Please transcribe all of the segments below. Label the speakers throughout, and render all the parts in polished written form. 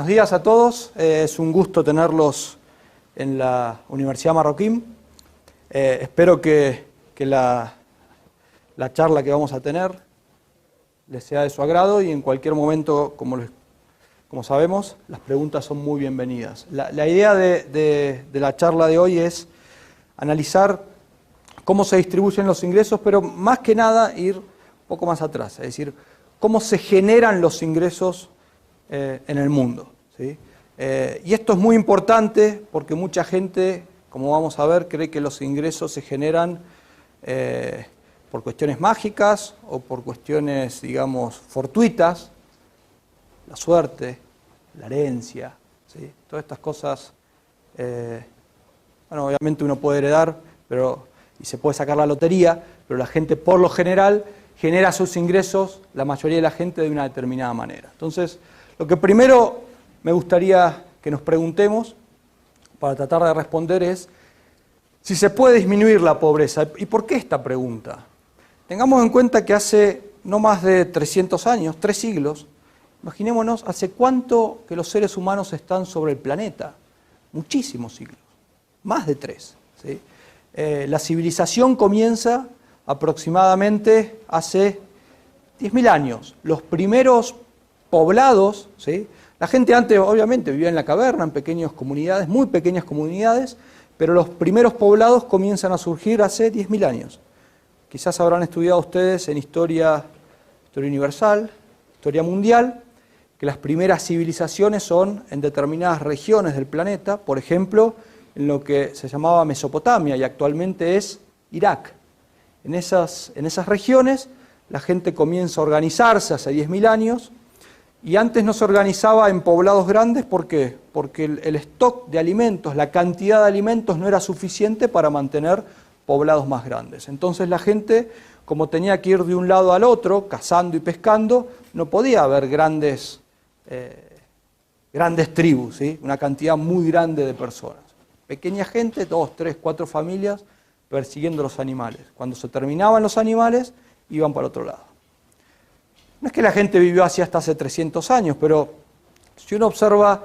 Speaker 1: Buenos días a todos, es un gusto tenerlos en la Universidad Marroquín. Espero que la charla que vamos a tener les sea de su agrado y en cualquier momento, como sabemos, las preguntas son muy bienvenidas. La idea de la charla de hoy es analizar cómo se distribuyen los ingresos, pero más que nada ir un poco más atrás, es decir, cómo se generan los ingresos en el mundo, ¿sí? Y esto es muy importante porque mucha gente, como vamos a ver, cree que los ingresos se generan por cuestiones mágicas o por cuestiones, digamos, fortuitas, la suerte, la herencia, ¿sí? Todas estas cosas, bueno, obviamente uno puede heredar y se puede sacar la lotería, pero la gente por lo general genera sus ingresos, la mayoría de la gente, de una determinada manera. Entonces, lo que primero me gustaría que nos preguntemos, para tratar de responder, es si se puede disminuir la pobreza. ¿Y por qué esta pregunta? Tengamos en cuenta que hace no más de 300 años, 3 siglos, imaginémonos hace cuánto que los seres humanos están sobre el planeta. Muchísimos siglos, más de 3. ¿Sí? La civilización comienza aproximadamente hace 10.000 años. Los primeros poblados, ¿sí? La gente antes obviamente vivía en la caverna, en pequeñas comunidades, muy pequeñas comunidades, pero los primeros poblados comienzan a surgir hace 10.000 años. Quizás habrán estudiado ustedes en historia universal, historia mundial, que las primeras civilizaciones son en determinadas regiones del planeta, por ejemplo, en lo que se llamaba Mesopotamia y actualmente es Irak. En esas regiones la gente comienza a organizarse hace 10.000 años, y antes no se organizaba en poblados grandes. ¿Por qué? Porque el stock de alimentos, la cantidad de alimentos no era suficiente para mantener poblados más grandes. Entonces la gente, como tenía que ir de un lado al otro, cazando y pescando, no podía haber grandes tribus, ¿sí? Una cantidad muy grande de personas. Pequeña gente, 2, 3, 4 familias persiguiendo los animales. Cuando se terminaban los animales, iban para otro lado. No es que la gente vivió así hasta hace 300 años, pero si uno observa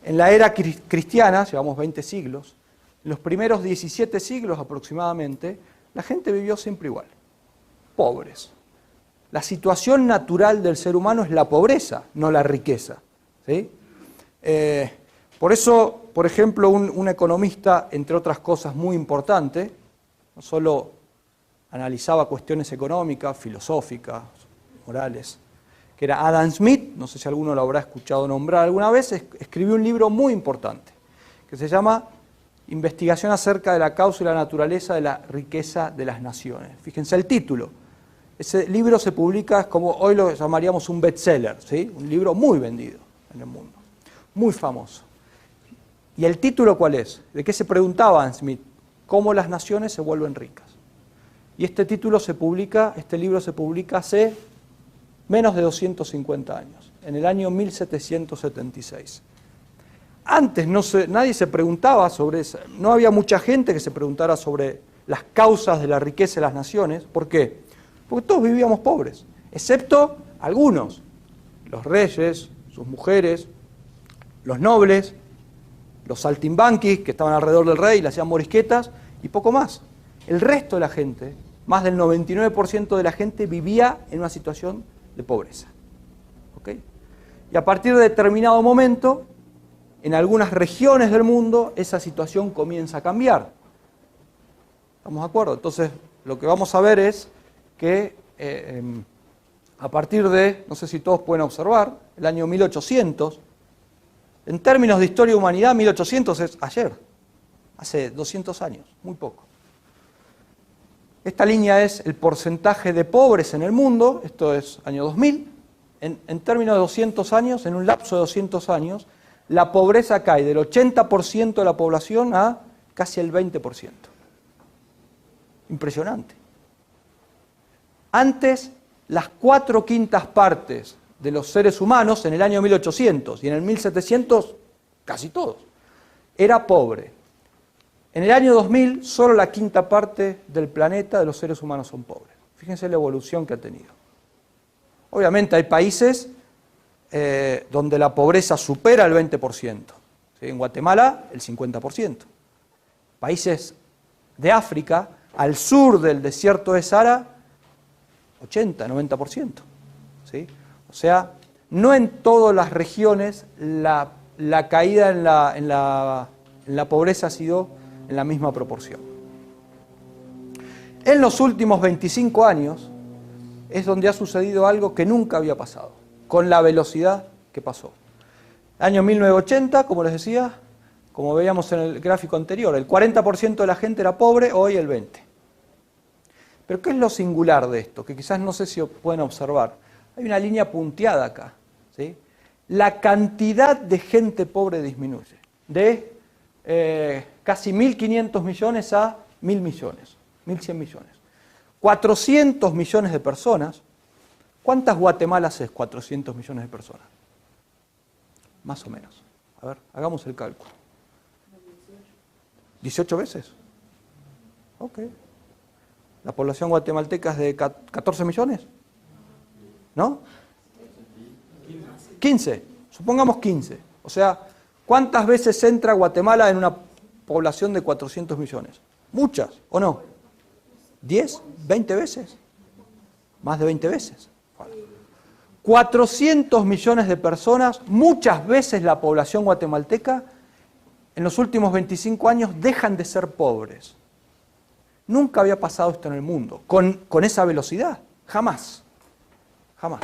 Speaker 1: en la era cristiana, llevamos 20 siglos, en los primeros 17 siglos aproximadamente, la gente vivió siempre igual, pobres. La situación natural del ser humano es la pobreza, no la riqueza, ¿sí? Por eso, por ejemplo, un economista, entre otras cosas muy importante, no solo analizaba cuestiones económicas, filosóficas, morales, que era Adam Smith, no sé si alguno lo habrá escuchado nombrar alguna vez, escribió un libro muy importante, que se llama Investigación acerca de la causa y la naturaleza de la riqueza de las naciones. Fíjense el título. Ese libro se publica, como hoy lo llamaríamos un bestseller, ¿sí? Un libro muy vendido en el mundo, muy famoso. ¿Y el título cuál es? ¿De qué se preguntaba Adam Smith? ¿Cómo las naciones se vuelven ricas? Y este libro se publica hace menos de 250 años, en el año 1776. Antes nadie se preguntaba sobre eso, no había mucha gente que se preguntara sobre las causas de la riqueza de las naciones. ¿Por qué? Porque todos vivíamos pobres, excepto algunos, los reyes, sus mujeres, los nobles, los saltimbanquis que estaban alrededor del rey y le hacían morisquetas, y poco más. El resto de la gente, más del 99% de la gente, vivía en una situación de pobreza. ¿Ok? Y a partir de determinado momento, en algunas regiones del mundo, esa situación comienza a cambiar. ¿Estamos de acuerdo? Entonces, lo que vamos a ver es que a partir de, no sé si todos pueden observar, el año 1800, en términos de historia de humanidad, 1800 es ayer, hace 200 años, muy poco. Esta línea es el porcentaje de pobres en el mundo, esto es año 2000, en términos de 200 años, en un lapso de 200 años, la pobreza cae del 80% de la población a casi el 20%. Impresionante. Antes, las 4/5 partes de los seres humanos, en el año 1800 y en el 1700, casi todos, era pobre. En el año 2000, solo la 1/5 parte del planeta de los seres humanos son pobres. Fíjense la evolución que ha tenido. Obviamente hay países donde la pobreza supera el 20%. ¿Sí? En Guatemala, el 50%. Países de África, al sur del desierto de Sahara, 80, 90%. ¿Sí? O sea, no en todas las regiones la caída en la pobreza ha sido en la misma proporción. En los últimos 25 años es donde ha sucedido algo que nunca había pasado, con la velocidad que pasó. Año 1980, como les decía, como veíamos en el gráfico anterior, el 40% de la gente era pobre, hoy el 20%. Pero ¿qué es lo singular de esto? Que quizás no sé si pueden observar. Hay una línea punteada acá, ¿sí? La cantidad de gente pobre disminuye, de casi 1.500 millones a 1.000 millones, 1.100 millones. 400 millones de personas. ¿Cuántas Guatemalas es 400 millones de personas? Más o menos. A ver, hagamos el cálculo. 18 veces. Ok. ¿La población guatemalteca es de 14 millones? ¿No? 15. Supongamos 15. O sea, ¿cuántas veces entra Guatemala en una población de 400 millones? Muchas, ¿o no? ¿10? ¿20 veces? Más de 20 veces. 400 millones de personas, muchas veces la población guatemalteca, en los últimos 25 años dejan de ser pobres. Nunca había pasado esto en el mundo, con esa velocidad, jamás, jamás.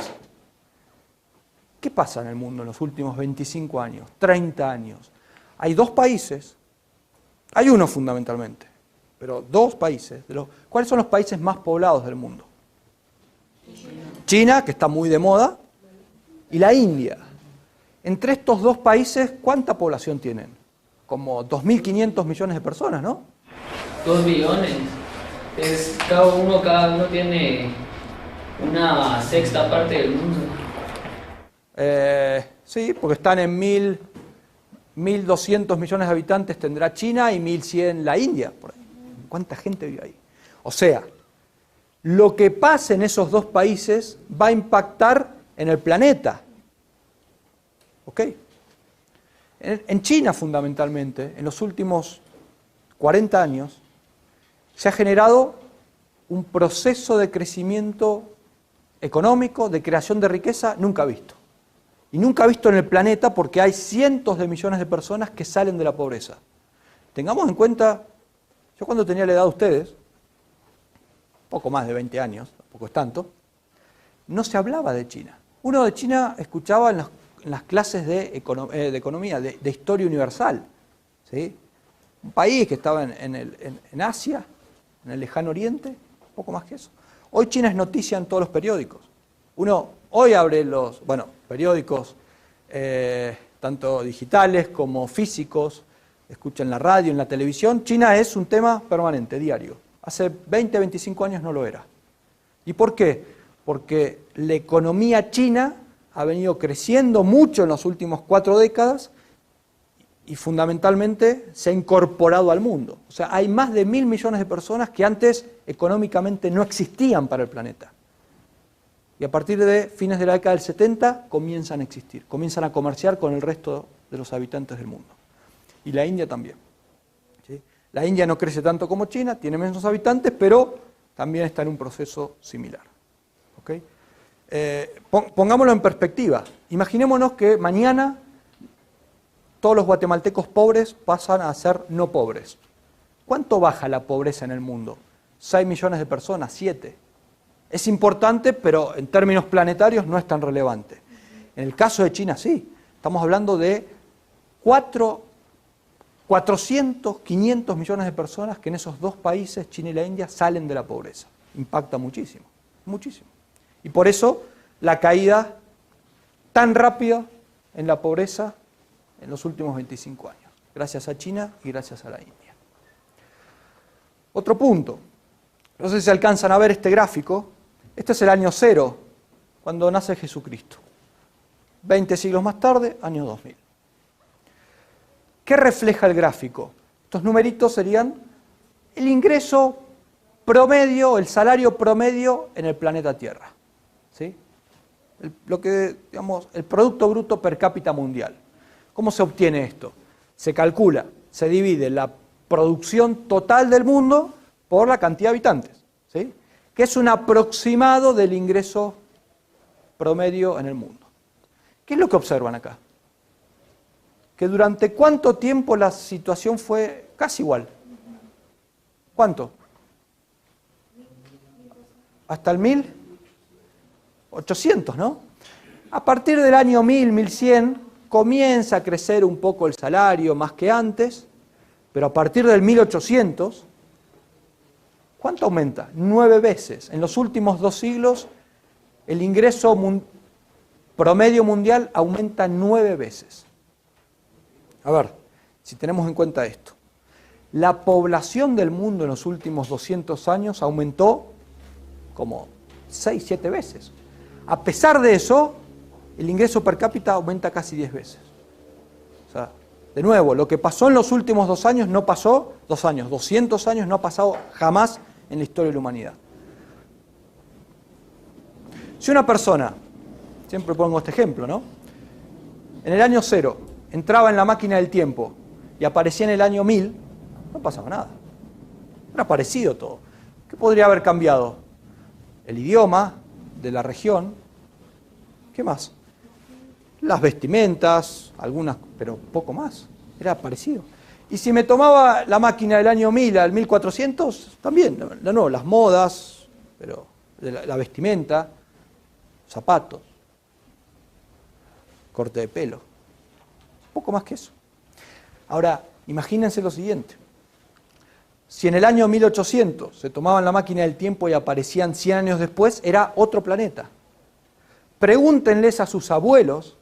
Speaker 1: ¿Qué pasa en el mundo en los últimos 25 años, 30 años? Hay dos países, hay uno fundamentalmente, pero dos países. ¿Cuáles son los países más poblados del mundo? China, que está muy de moda, y la India. Entre estos dos países, ¿cuánta población tienen? Como 2.500 millones de personas, ¿no?
Speaker 2: 2 billones. Cada uno tiene una sexta parte del mundo.
Speaker 1: Sí, porque están en 1.200 millones de habitantes tendrá China y 1.100 la India. Por ahí. ¿Cuánta gente vive ahí? O sea, lo que pase en esos dos países va a impactar en el planeta. ¿Ok? En China, fundamentalmente, en los últimos 40 años, se ha generado un proceso de crecimiento económico, de creación de riqueza, nunca visto. Y nunca visto en el planeta porque hay cientos de millones de personas que salen de la pobreza. Tengamos en cuenta, yo cuando tenía la edad de ustedes, poco más de 20 años, tampoco es tanto, no se hablaba de China. Uno de China escuchaba en las clases de economía, de historia universal, ¿sí? Un país que estaba en Asia, en el lejano oriente, poco más que eso. Hoy China es noticia en todos los periódicos. Uno hoy abre los periódicos, tanto digitales como físicos, escucha en la radio, en la televisión. China es un tema permanente, diario. Hace 20, 25 años no lo era. ¿Y por qué? Porque la economía china ha venido creciendo mucho en las últimas 4 décadas y fundamentalmente se ha incorporado al mundo. O sea, hay más de 1.000 millones de personas que antes económicamente no existían para el planeta. Y a partir de fines de la década del 70 comienzan a existir, comienzan a comerciar con el resto de los habitantes del mundo. Y la India también. ¿Sí? La India no crece tanto como China, tiene menos habitantes, pero también está en un proceso similar. ¿Okay? Pongámoslo en perspectiva. Imaginémonos que mañana todos los guatemaltecos pobres pasan a ser no pobres. ¿Cuánto baja la pobreza en el mundo? 6 millones de personas, 7. Es importante, pero en términos planetarios no es tan relevante. En el caso de China sí. Estamos hablando de 400, 500 millones de personas que en esos dos países, China y la India, salen de la pobreza. Impacta muchísimo, muchísimo. Y por eso la caída tan rápida en la pobreza en los últimos 25 años, gracias a China y gracias a la India. Otro punto, no sé si alcanzan a ver este gráfico, este es el año 0, cuando nace Jesucristo. 20 siglos más tarde, año 2000. ¿Qué refleja el gráfico? Estos numeritos serían el ingreso promedio, el salario promedio en el planeta Tierra. ¿Sí? digamos, el Producto Bruto Per Cápita Mundial. ¿Cómo se obtiene esto? Se calcula, se divide la producción total del mundo por la cantidad de habitantes, ¿sí? Que es un aproximado del ingreso promedio en el mundo. ¿Qué es lo que observan acá? Que durante cuánto tiempo la situación fue casi igual. ¿Cuánto? Hasta el 1800, ¿no? A partir del año 1000, 1100, comienza a crecer un poco el salario más que antes, pero a partir del 1800, ¿cuánto aumenta? 9 veces. En los últimos 2 siglos, el ingreso promedio mundial aumenta 9 veces. A ver, si tenemos en cuenta esto. La población del mundo en los últimos 200 años aumentó como 6, 7 veces. A pesar de eso, el ingreso per cápita aumenta casi 10 veces. O sea, de nuevo, lo que pasó en los últimos 2 años no pasó, 200 años no ha pasado jamás en la historia de la humanidad. Si una persona, siempre pongo este ejemplo, ¿no? En el año 0 entraba en la máquina del tiempo y aparecía en el año 1000, no pasaba nada. Era parecido todo. ¿Qué podría haber cambiado? El idioma de la región. ¿Qué más? Las vestimentas, algunas, pero poco más. Era parecido. Y si me tomaba la máquina del año 1000 al 1400, también, no, las modas, pero la vestimenta, zapatos, corte de pelo. Poco más que eso. Ahora, imagínense lo siguiente. Si en el año 1800 se tomaban la máquina del tiempo y aparecían 100 años después, era otro planeta. Pregúntenles a sus abuelos,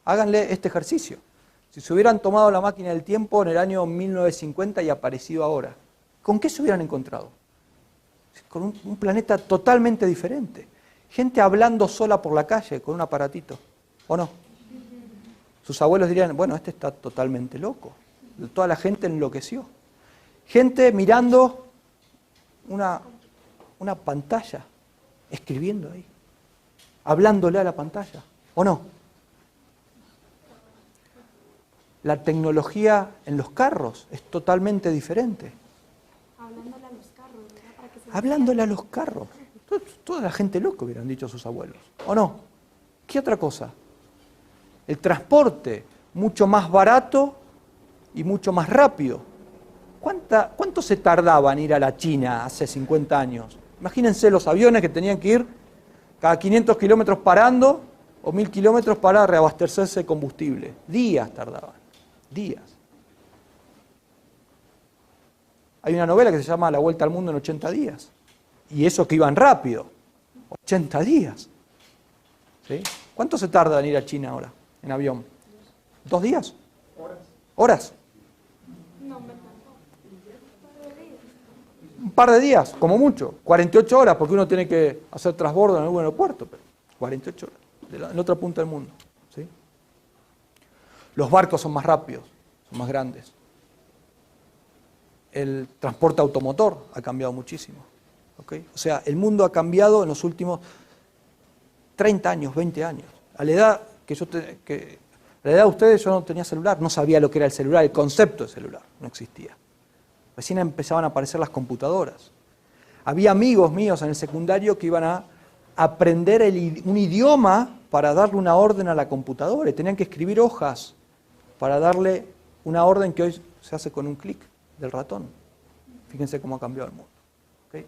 Speaker 1: háganle este ejercicio. Si se hubieran tomado la máquina del tiempo en el año 1950 y aparecido ahora, ¿con qué se hubieran encontrado? Con un planeta totalmente diferente. Gente hablando sola por la calle con un aparatito, ¿o no? Sus abuelos dirían, bueno, este está totalmente loco. Toda la gente enloqueció. Gente mirando una pantalla, escribiendo ahí, hablándole a la pantalla, ¿o no? La tecnología en los carros es totalmente diferente.
Speaker 3: Hablándole a los carros, ¿verdad? Para que se
Speaker 1: Hablándole a los carros. Toda la gente loca, hubieran dicho sus abuelos, ¿o no? ¿Qué otra cosa? El transporte, mucho más barato y mucho más rápido. ¿Cuánto se tardaba en ir a la China hace 50 años? Imagínense los aviones que tenían que ir cada 500 kilómetros parando o 1000 kilómetros para reabastecerse de combustible. Días tardaban, días. Hay una novela que se llama La Vuelta al Mundo en 80 días. Y eso que iban rápido, 80 días. ¿Sí? ¿Cuánto se tarda en ir a China ahora, en avión? ¿2 días? ¿Horas?
Speaker 3: No, me tanto.
Speaker 1: Un par de días, como mucho. 48 horas, porque uno tiene que hacer transbordo en algún aeropuerto. Pero 48 horas, en la otra punta del mundo. ¿Sí? Los barcos son más rápidos, son más grandes. El transporte automotor ha cambiado muchísimo. ¿Okay? O sea, el mundo ha cambiado en los últimos 30 años, 20 años. A la edad a la edad de ustedes yo no tenía celular, no sabía lo que era el celular, el concepto de celular no existía. Recién empezaban a aparecer las computadoras. Había amigos míos en el secundario que iban a aprender un idioma para darle una orden a la computadora y tenían que escribir hojas para darle una orden que hoy se hace con un clic del ratón. Fíjense cómo ha cambiado el mundo. ¿Okay?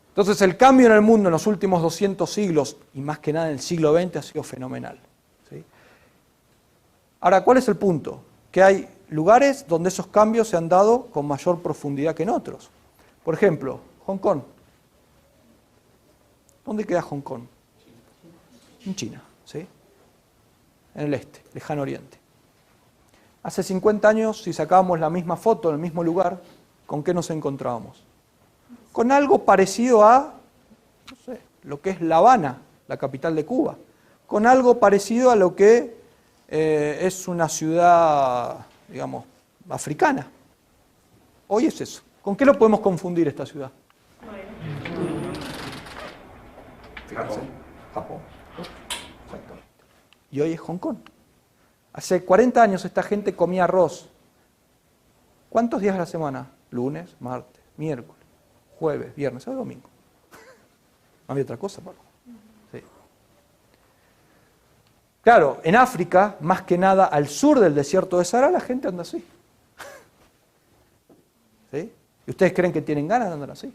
Speaker 1: Entonces el cambio en el mundo en los últimos 200 siglos, y más que nada en el siglo XX, ha sido fenomenal. ¿Sí? Ahora, ¿cuál es el punto? Que hay lugares donde esos cambios se han dado con mayor profundidad que en otros. Por ejemplo, Hong Kong. ¿Dónde queda Hong Kong? En China, ¿sí? En el este, lejano oriente. Hace 50 años, si sacábamos la misma foto en el mismo lugar, ¿con qué nos encontrábamos? Con algo parecido a, no sé, lo que es La Habana, la capital de Cuba. Con algo parecido a lo que es una ciudad, digamos, africana. Hoy es eso. ¿Con qué lo podemos confundir esta ciudad? Fíjense, Japón. Exactamente. Y hoy es Hong Kong. Hace 40 años esta gente comía arroz. ¿Cuántos días a la semana? Lunes, martes, miércoles, jueves, viernes, sábado, domingo. No había otra cosa, Pablo. Sí. Claro, en África, más que nada al sur del desierto de Sahara, la gente anda así. ¿Sí? ¿Y ustedes creen que tienen ganas de andar así?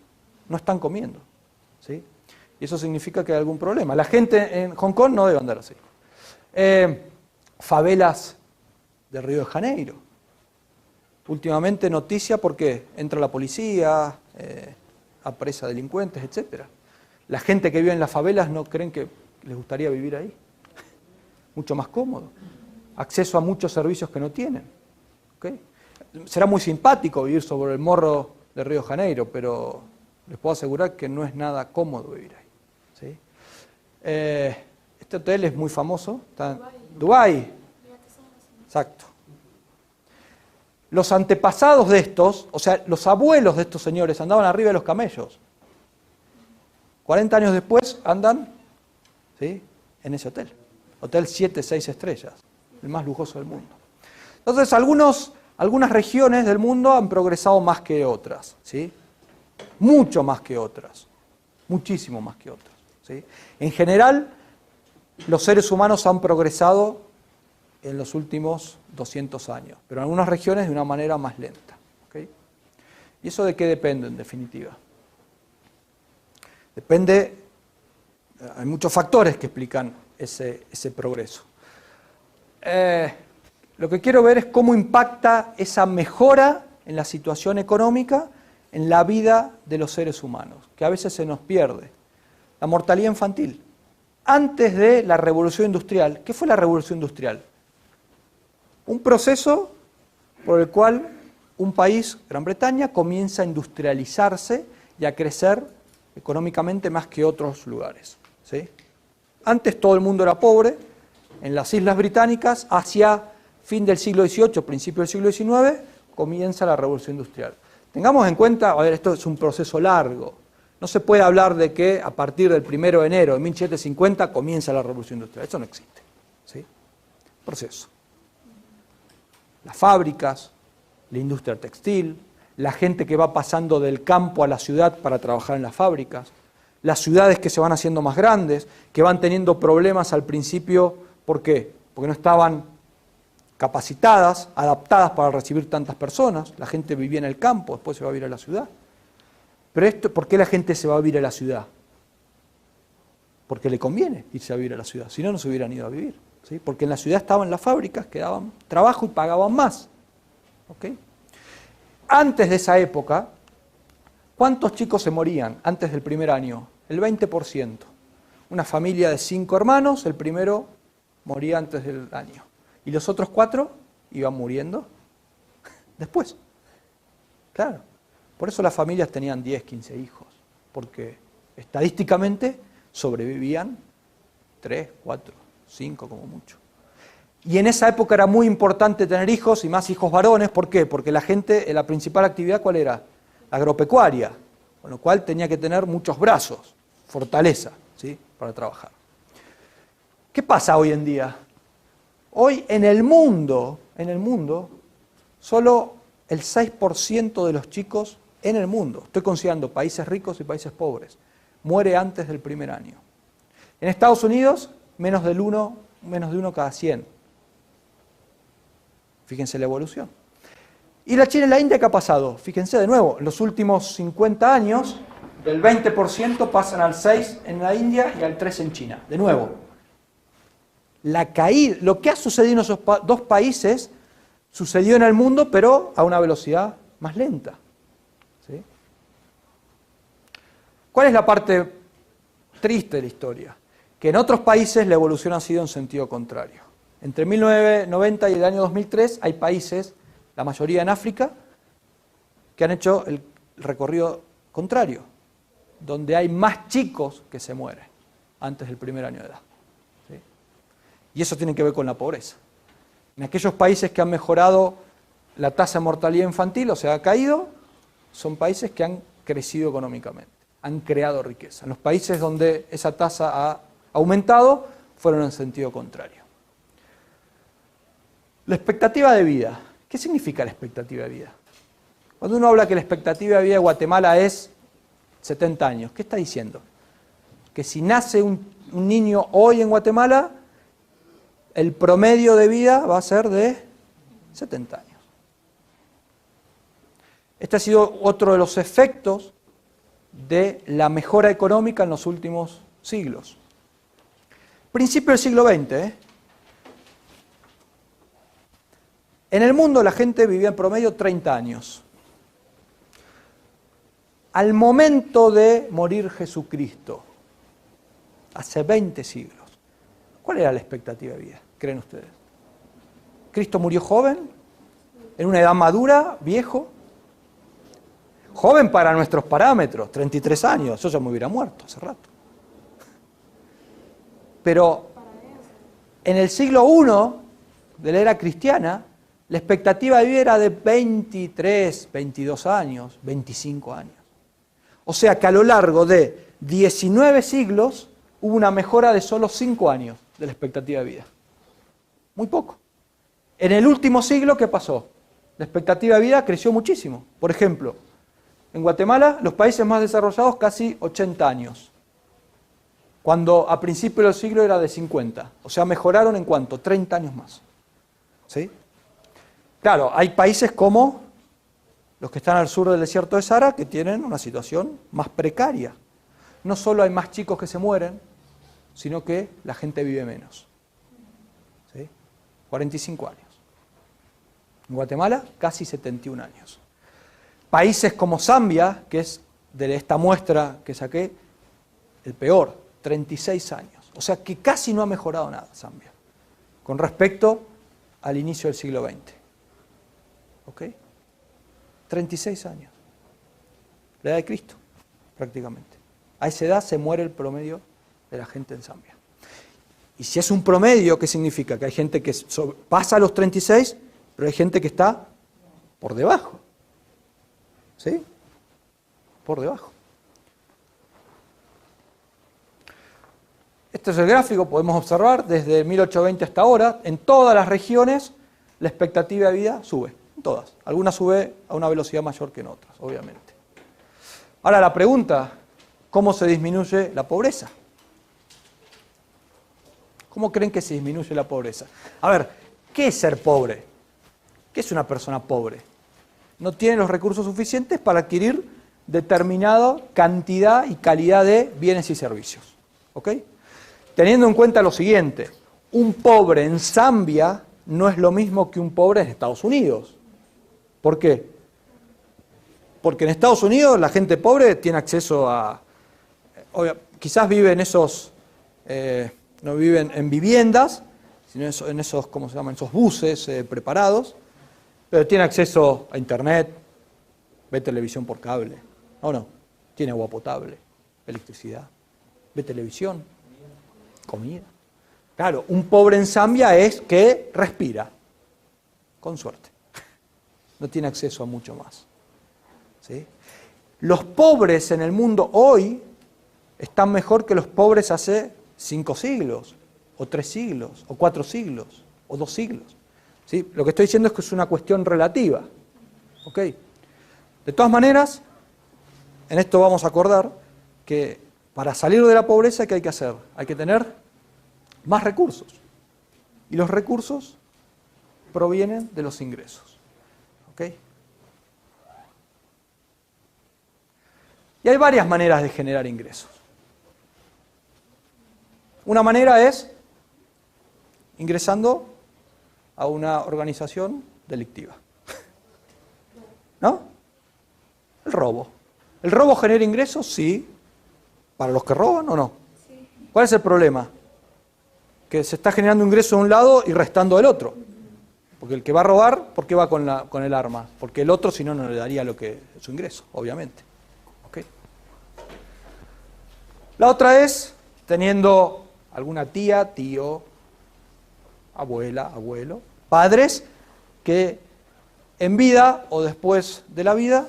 Speaker 1: No están comiendo. ¿Sí? Y eso significa que hay algún problema. La gente en Hong Kong no debe andar así. Favelas de Río de Janeiro. Últimamente noticia porque entra la policía, apresa delincuentes, etc. La gente que vive en las favelas no creen que les gustaría vivir ahí. Mucho más cómodo. Acceso a muchos servicios que no tienen. ¿Okay? Será muy simpático vivir sobre el morro de Río de Janeiro, pero les puedo asegurar que no es nada cómodo vivir ahí. ¿Sí? Este hotel es muy famoso, está en Dubái. Exacto. Los antepasados de estos, o sea, los abuelos de estos señores andaban arriba de los camellos. 40 años después andan, ¿sí?, en ese hotel. Hotel 7, 6 estrellas, el más lujoso del mundo. Entonces, algunas regiones del mundo han progresado más que otras, ¿sí? Mucho más que otras, muchísimo más que otras, ¿sí? En general, los seres humanos han progresado en los últimos 200 años, pero en algunas regiones de una manera más lenta. ¿Okay? ¿Y eso de qué depende, en definitiva? Depende, hay muchos factores que explican ese progreso. Lo que quiero ver es cómo impacta esa mejora en la situación económica en la vida de los seres humanos, que a veces se nos pierde. La mortalidad infantil. Antes de la Revolución Industrial, ¿qué fue la Revolución Industrial? Un proceso por el cual un país, Gran Bretaña, comienza a industrializarse y a crecer económicamente más que otros lugares. ¿Sí? Antes todo el mundo era pobre. En las Islas Británicas, hacia fin del siglo XVIII, principio del siglo XIX, comienza la Revolución Industrial. Tengamos en cuenta, a ver, esto es un proceso largo. No se puede hablar de que a partir del 1 de enero de 1750 comienza la Revolución Industrial. Eso no existe. ¿Sí? Proceso. Las fábricas, la industria textil, la gente que va pasando del campo a la ciudad para trabajar en las fábricas, las ciudades que se van haciendo más grandes, que van teniendo problemas al principio. ¿Por qué? Porque no estaban capacitadas, adaptadas para recibir tantas personas. La gente vivía en el campo, después se va a vivir a la ciudad. Pero ¿por qué la gente se va a vivir a la ciudad? Porque le conviene irse a vivir a la ciudad, si no, no se hubieran ido a vivir. ¿Sí? Porque en la ciudad estaban las fábricas que daban trabajo y pagaban más. ¿Okay? Antes de esa época, ¿cuántos chicos se morían antes del primer año? El 20%. Una familia de 5 hermanos, el primero moría antes del año. Y los otros 4 iban muriendo después. Claro. Por eso las familias tenían 10, 15 hijos. Porque estadísticamente sobrevivían 3, 4, 5 como mucho. Y en esa época era muy importante tener hijos y más hijos varones. ¿Por qué? Porque la gente, la principal actividad, ¿cuál era? La agropecuaria. Con lo cual tenía que tener muchos brazos, fortaleza, ¿sí?, para trabajar. ¿Qué pasa hoy en día? Hoy en el mundo, solo el 6% de los chicos en el mundo, estoy considerando países ricos y países pobres, muere antes del primer año. En Estados Unidos, menos de uno cada 100. Fíjense la evolución. ¿Y la China y la India qué ha pasado? Fíjense de nuevo, en los últimos 50 años, del 20% pasan al 6% en la India y al 3% en China. De nuevo, la caída, lo que ha sucedido en esos dos países, sucedió en el mundo, pero a una velocidad más lenta. ¿Sí? ¿Cuál es la parte triste de la historia? Que en otros países la evolución ha sido en sentido contrario. Entre 1990 y el año 2003 hay países, la mayoría en África, que han hecho el recorrido contrario, donde hay más chicos que se mueren antes del primer año de edad. ¿Sí? Y eso tiene que ver con la pobreza. En aquellos países que han mejorado la tasa de mortalidad infantil, o sea, ha caído, son países que han crecido económicamente, han creado riqueza. En los países donde esa tasa ha aumentado, fueron en sentido contrario. La expectativa de vida. ¿Qué significa la expectativa de vida? Cuando uno habla que la expectativa de vida de Guatemala es 70 años, ¿qué está diciendo? Que si nace un niño hoy en Guatemala, el promedio de vida va a ser de 70 años. Este ha sido otro de los efectos de la mejora económica en los últimos siglos. Principio del siglo XX. En el mundo la gente vivía en promedio 30 años. Al momento de morir Jesucristo, hace 20 siglos, ¿cuál era la expectativa de vida, creen ustedes? ¿Cristo murió joven? ¿En una edad madura? ¿Viejo? Joven para nuestros parámetros, 33 años, yo ya me hubiera muerto hace rato. Pero en el siglo I de la era cristiana, la expectativa de vida era de 23, 22 años, 25 años. O sea que a lo largo de 19 siglos hubo una mejora de solo 5 años de la expectativa de vida. Muy poco. En el último siglo, ¿qué pasó? La expectativa de vida creció muchísimo. Por ejemplo, en Guatemala, los países más desarrollados, casi 80 años. Cuando a principios del siglo era de 50. O sea, mejoraron en cuánto? 30 años más. ¿Sí? Claro, hay países como los que están al sur del desierto de Sahara que tienen una situación más precaria. No solo hay más chicos que se mueren, sino que la gente vive menos. ¿Sí? 45 años. En Guatemala, casi 71 años. Países como Zambia, que es de esta muestra que saqué, el peor, 36 años. O sea que casi no ha mejorado nada Zambia, con respecto al inicio del siglo XX. ¿Ok? 36 años. La edad de Cristo, prácticamente. A esa edad se muere el promedio de la gente en Zambia. Y si es un promedio, ¿qué significa? Que hay gente que pasa los 36, pero hay gente que está por debajo. ¿Sí? Por debajo. Este es el gráfico, podemos observar, desde 1820 hasta ahora, en todas las regiones, la expectativa de vida sube. En todas. Algunas sube a una velocidad mayor que en otras, obviamente. Ahora la pregunta, ¿cómo se disminuye la pobreza? ¿Cómo creen que se disminuye la pobreza? A ver, ¿qué es ser pobre? ¿Qué es una persona pobre? No tiene los recursos suficientes para adquirir determinada cantidad y calidad de bienes y servicios. ¿Ok? Teniendo en cuenta lo siguiente, un pobre en Zambia no es lo mismo que un pobre en Estados Unidos. ¿Por qué? Porque en Estados Unidos la gente pobre tiene acceso a... quizás vive en esos... no viven en viviendas, sino en esos, ¿cómo se llaman? Esos buses preparados, pero tiene acceso a internet, ve televisión por cable, ¿o no? Tiene agua potable, electricidad, ve televisión, comida. Claro, un pobre en Zambia es que respira, con suerte. No tiene acceso a mucho más. ¿Sí? Los pobres en el mundo hoy están mejor que los pobres hace 5 siglos, o 3 siglos, o 4 siglos, o 2 siglos. ¿Sí? Lo que estoy diciendo es que es una cuestión relativa. ¿Ok? De todas maneras, en esto vamos a acordar que para salir de la pobreza, ¿qué hay que hacer? Hay que tener más recursos. Y los recursos provienen de los ingresos. ¿Ok? Y hay varias maneras de generar ingresos. Una manera es ingresando a una organización delictiva. ¿No? El robo. ¿El robo genera ingresos? Sí. ¿Para los que roban o no? Sí. ¿Cuál es el problema? Que se está generando ingreso de un lado y restando del otro. Porque el que va a robar, ¿por qué va con el arma? Porque el otro, si no, no le daría su ingreso, obviamente. ¿Okay? La otra es teniendo alguna tía, tío, abuela, abuelo, padres que en vida o después de la vida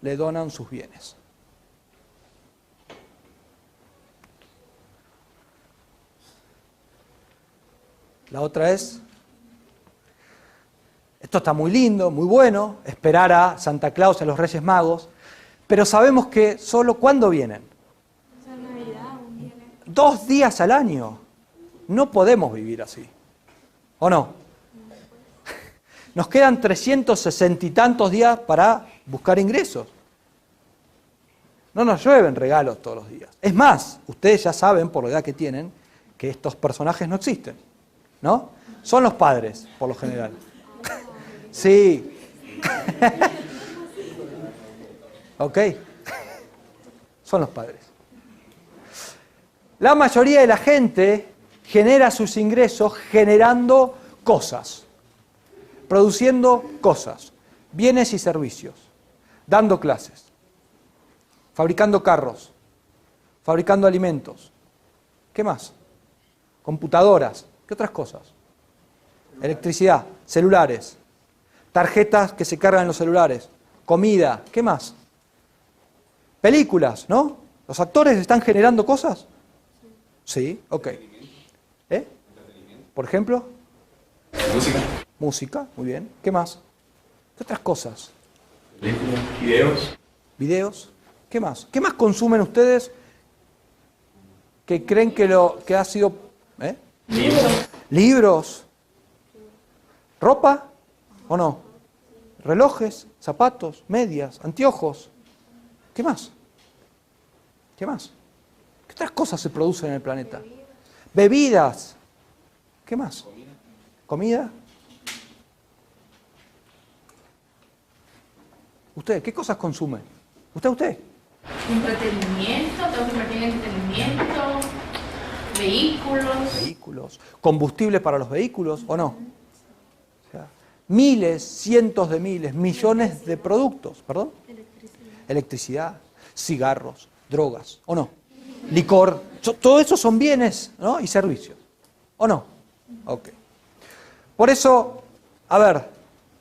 Speaker 1: le donan sus bienes. La otra es, esto está muy lindo, muy bueno, esperar a Santa Claus y a los Reyes Magos, pero sabemos que solo ¿cuándo vienen?
Speaker 3: O sea, Navidad, un día.
Speaker 1: 2 días al año. No podemos vivir así. ¿O no? Nos quedan 360 y tantos días para buscar ingresos. No nos llueven regalos todos los días. Es más, ustedes ya saben, por la edad que tienen, que estos personajes no existen. ¿No? Son los padres, por lo general. Sí. ¿Ok? Son los padres. La mayoría de la gente genera sus ingresos generando cosas, produciendo cosas, bienes y servicios, dando clases, fabricando carros, fabricando alimentos. ¿Qué más? Computadoras. ¿Qué otras cosas? Electricidad, celulares, tarjetas que se cargan en los celulares, comida. ¿Qué más? Películas, ¿no? ¿Los actores están generando cosas? Sí, ok. Por ejemplo,
Speaker 4: Música.
Speaker 1: música, muy bien. ¿Qué más? ¿Qué otras cosas?
Speaker 4: Películas, videos.
Speaker 1: Videos. ¿Qué más? ¿Qué más consumen ustedes que creen que ha sido...
Speaker 4: Libros.
Speaker 1: Libros. ¿Ropa o no? Relojes, zapatos, medias, anteojos. ¿Qué más? ¿Qué más? ¿Qué otras cosas se producen en el planeta? Bebidas. ¿Qué más? ¿Comida? ¿Usted qué cosas consume? ¿Usted?
Speaker 5: Entretenimiento, tengo que invertir en entretenimiento, vehículos.
Speaker 1: Vehículos. ¿Combustible para los vehículos o no? O sea, miles, cientos de miles, millones de productos, ¿perdón? Electricidad, cigarros, drogas, ¿o no? Licor, todo eso son bienes, ¿no? Y servicios, ¿o no? Ok. Por eso, a ver,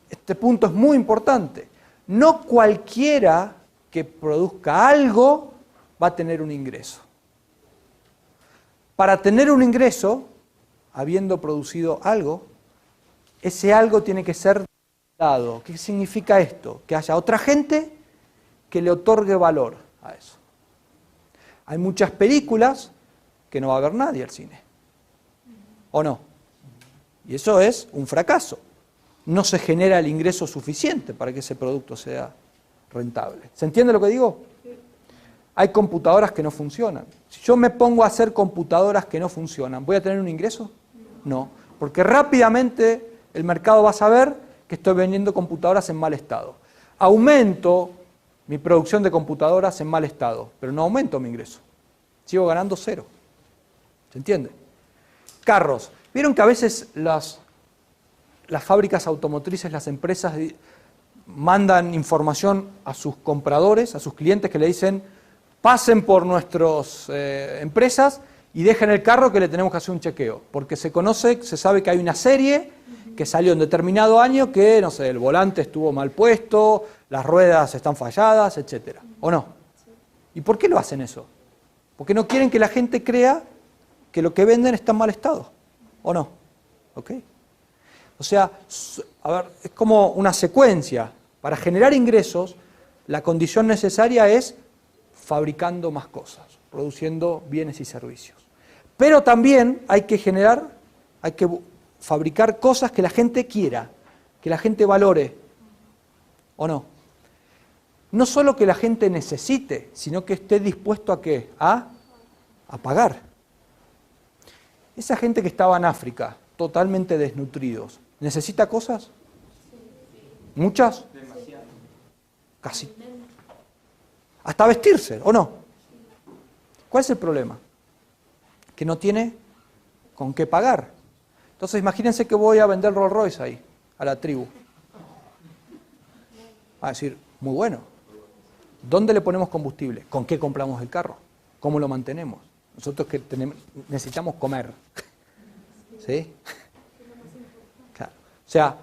Speaker 1: este punto es muy importante. No cualquiera que produzca algo va a tener un ingreso. Para tener un ingreso, habiendo producido algo, ese algo tiene que ser dado. ¿Qué significa esto? Que haya otra gente que le otorgue valor a eso. Hay muchas películas que no va a ver nadie al cine. ¿O no? Y eso es un fracaso. No se genera el ingreso suficiente para que ese producto sea rentable. ¿Se entiende lo que digo? Hay computadoras que no funcionan. Si yo me pongo a hacer computadoras que no funcionan, ¿voy a tener un ingreso? No, porque rápidamente el mercado va a saber que estoy vendiendo computadoras en mal estado. Aumento mi producción de computadoras en mal estado, pero no aumento mi ingreso. Sigo ganando 0. ¿Se entiende? Carros. ¿Vieron que a veces las fábricas automotrices, las empresas mandan información a sus compradores, a sus clientes que le dicen, pasen por nuestras empresas y dejen el carro que le tenemos que hacer un chequeo? Porque se conoce, se sabe que hay una serie que salió en determinado año que, no sé, el volante estuvo mal puesto, las ruedas están falladas, etc. ¿O no? ¿Y por qué lo hacen eso? Porque no quieren que la gente crea que lo que venden está en mal estado. ¿O no? ¿Ok? O sea, a ver, es como una secuencia. Para generar ingresos, la condición necesaria es fabricando más cosas, produciendo bienes y servicios. Pero también hay que fabricar cosas que la gente quiera, que la gente valore. ¿O no? No solo que la gente necesite, sino que esté dispuesto a ¿qué? A pagar. Esa gente que estaba en África, totalmente desnutridos, ¿necesita cosas? ¿Muchas?
Speaker 4: Demasiado.
Speaker 1: Casi. Hasta vestirse, ¿o no? ¿Cuál es el problema? Que no tiene con qué pagar. Entonces imagínense que voy a vender Rolls Royce ahí, a la tribu. A decir, muy bueno. ¿Dónde le ponemos combustible? ¿Con qué compramos el carro? ¿Cómo lo mantenemos? Nosotros que necesitamos comer. ¿Sí? Claro. O sea,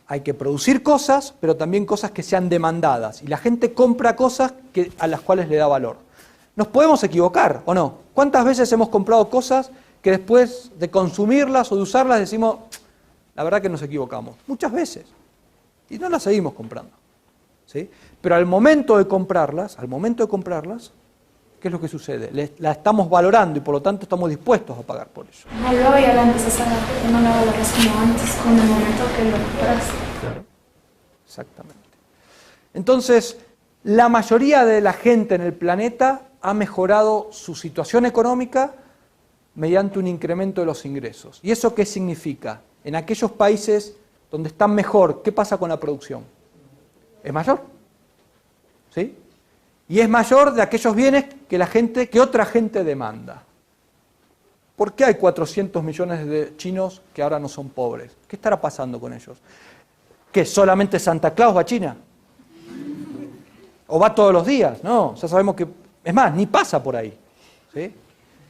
Speaker 1: hay que producir cosas, pero también cosas que sean demandadas. Y la gente compra cosas a las cuales le da valor. ¿Nos podemos equivocar o no? ¿Cuántas veces hemos comprado cosas que después de consumirlas o de usarlas decimos, la verdad que nos equivocamos. Muchas veces. Y no las seguimos comprando. ¿Sí? Pero al momento de comprarlas, ¿qué es lo que sucede? La estamos valorando y por lo tanto estamos dispuestos a pagar por eso.
Speaker 3: No, luego ya la empezás a ver porque no la valoras como antes, con el momento que lo compraste.
Speaker 1: Claro. Exactamente. Entonces, la mayoría de la gente en el planeta ha mejorado su situación económica mediante un incremento de los ingresos. ¿Y eso qué significa? En aquellos países donde están mejor, ¿qué pasa con la producción? Es mayor. ¿Sí? Y es mayor de aquellos bienes que otra gente demanda. ¿Por qué hay 400 millones de chinos que ahora no son pobres? ¿Qué estará pasando con ellos? ¿Qué, solamente Santa Claus va a China? ¿O va todos los días? No, ya sabemos que, es más, ni pasa por ahí. ¿Sí?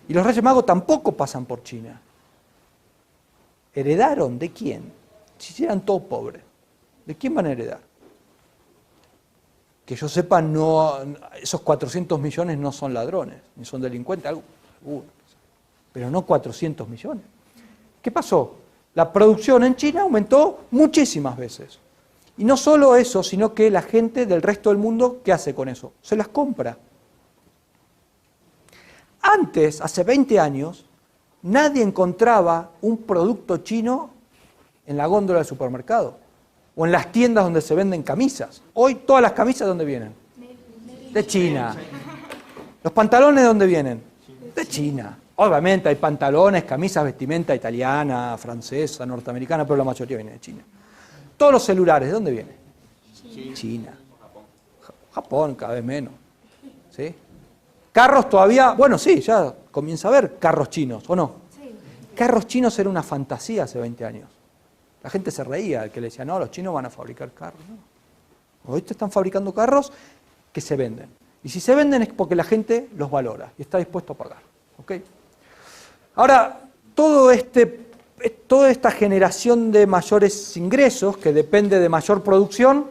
Speaker 1: Y los Reyes Magos tampoco pasan por China. ¿Heredaron de quién? Si eran todos pobres. ¿De quién van a heredar? Que yo sepa, no, esos 400 millones no son ladrones, ni son delincuentes, pero no 400 millones. ¿Qué pasó? La producción en China aumentó muchísimas veces. Y no solo eso, sino que la gente del resto del mundo, ¿qué hace con eso? Se las compra. Antes, hace 20 años, nadie encontraba un producto chino en la góndola del supermercado o en las tiendas donde se venden camisas. Hoy todas las camisas, ¿de dónde vienen? De China. ¿Los pantalones de dónde vienen? De China. Obviamente hay pantalones, camisas, vestimenta italiana, francesa, norteamericana, pero la mayoría viene de China. Todos los celulares, ¿de dónde vienen? China. Japón, cada vez menos. ¿Sí? Carros todavía, bueno, sí, ya comienza a haber carros chinos, ¿o no? Carros chinos era una fantasía hace 20 años. La gente se reía, el que le decía, no, los chinos van a fabricar carros. No. Hoy te están fabricando carros que se venden. Y si se venden es porque la gente los valora y está dispuesto a pagar. ¿Okay? Ahora, toda esta generación de mayores ingresos, que depende de mayor producción,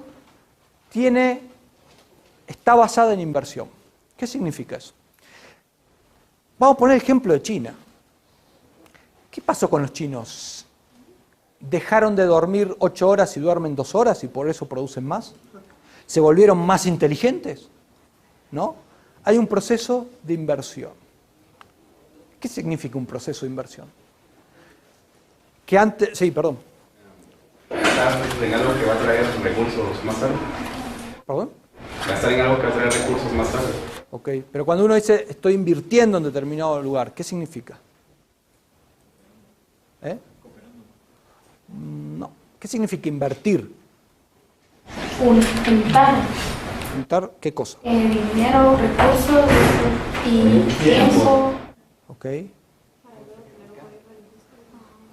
Speaker 1: está basada en inversión. ¿Qué significa eso? Vamos a poner el ejemplo de China. ¿Qué pasó con los chinos? ¿Dejaron de dormir 8 horas y duermen 2 horas y por eso producen más? ¿Se volvieron más inteligentes? ¿No? Hay un proceso de inversión. ¿Qué significa un proceso de inversión? Que antes... Sí, perdón.
Speaker 4: ¿Gastar en algo que va a traer recursos más tarde?
Speaker 1: ¿Perdón?
Speaker 4: Gastar en algo que va a traer recursos más tarde.
Speaker 1: Ok, pero cuando uno dice estoy invirtiendo en determinado lugar, ¿qué significa? No. ¿Qué significa invertir?
Speaker 3: Juntar
Speaker 1: ¿Juntar qué cosa?
Speaker 3: dinero, recursos y tiempo.
Speaker 1: Ok.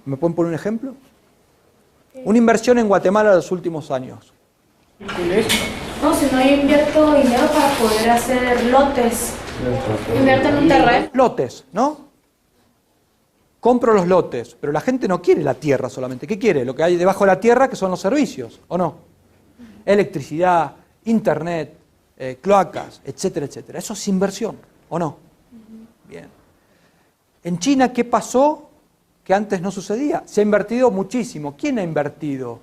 Speaker 1: ¿Me pueden poner un ejemplo? Una inversión en Guatemala en los últimos años.
Speaker 3: No, si no, yo invierto dinero para poder hacer lotes. Invierto en un terreno.
Speaker 1: Lotes, ¿no? Compro los lotes, pero la gente no quiere la tierra solamente. ¿Qué quiere? Lo que hay debajo de la tierra, que son los servicios, ¿o no? Electricidad, internet, cloacas, etcétera, etcétera. Eso es inversión, ¿o no? Bien. En China, ¿qué pasó que antes no sucedía? Se ha invertido muchísimo. ¿Quién ha invertido?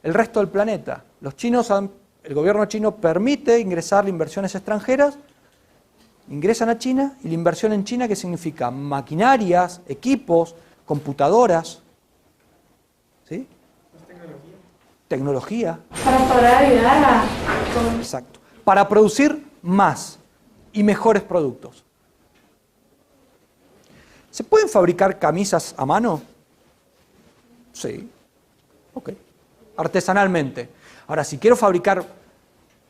Speaker 1: El resto del planeta. El gobierno chino permite ingresar inversiones extranjeras, ingresan a China, y la inversión en China, ¿qué significa? Maquinarias, equipos, computadoras, ¿sí? Tecnología.
Speaker 3: Para poder ayudar a...
Speaker 1: Exacto. Para producir más y mejores productos. ¿Se pueden fabricar camisas a mano? Sí. Ok. Artesanalmente. Ahora, si quiero fabricar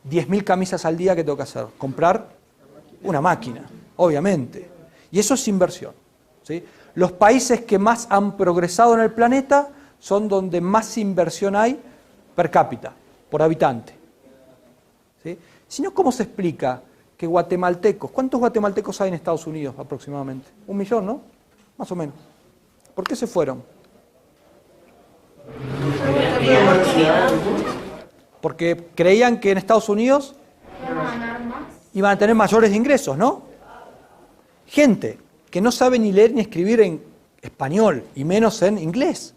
Speaker 1: 10.000 camisas al día, ¿qué tengo que hacer? Comprar una máquina, obviamente. Y eso es inversión. ¿Sí? Los países que más han progresado en el planeta son donde más inversión hay per cápita, por habitante. ¿Sí? Si no, ¿cómo se explica que guatemaltecos, cuántos guatemaltecos hay en Estados Unidos aproximadamente? 1 millón, ¿no? Más o menos. ¿Por qué se fueron? Porque creían que en Estados Unidos iban a tener mayores ingresos, ¿no? Gente que no sabe ni leer ni escribir español y menos en inglés.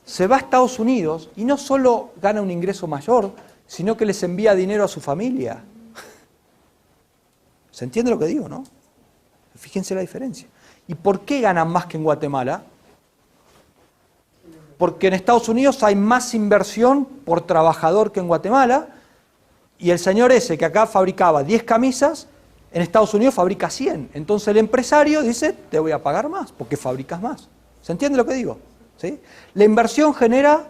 Speaker 1: Se va a Estados Unidos y no solo gana un ingreso mayor, sino que les envía dinero a su familia. ¿Se entiende lo que digo, no? Fíjense la diferencia. ¿Y por qué ganan más que en Guatemala? Porque en Estados Unidos hay más inversión por trabajador que en Guatemala, y el señor ese que acá fabricaba 10 camisas, en Estados Unidos fabrica 100. Entonces el empresario dice, te voy a pagar más, porque fabricas más. ¿Se entiende lo que digo? ¿Sí? La inversión genera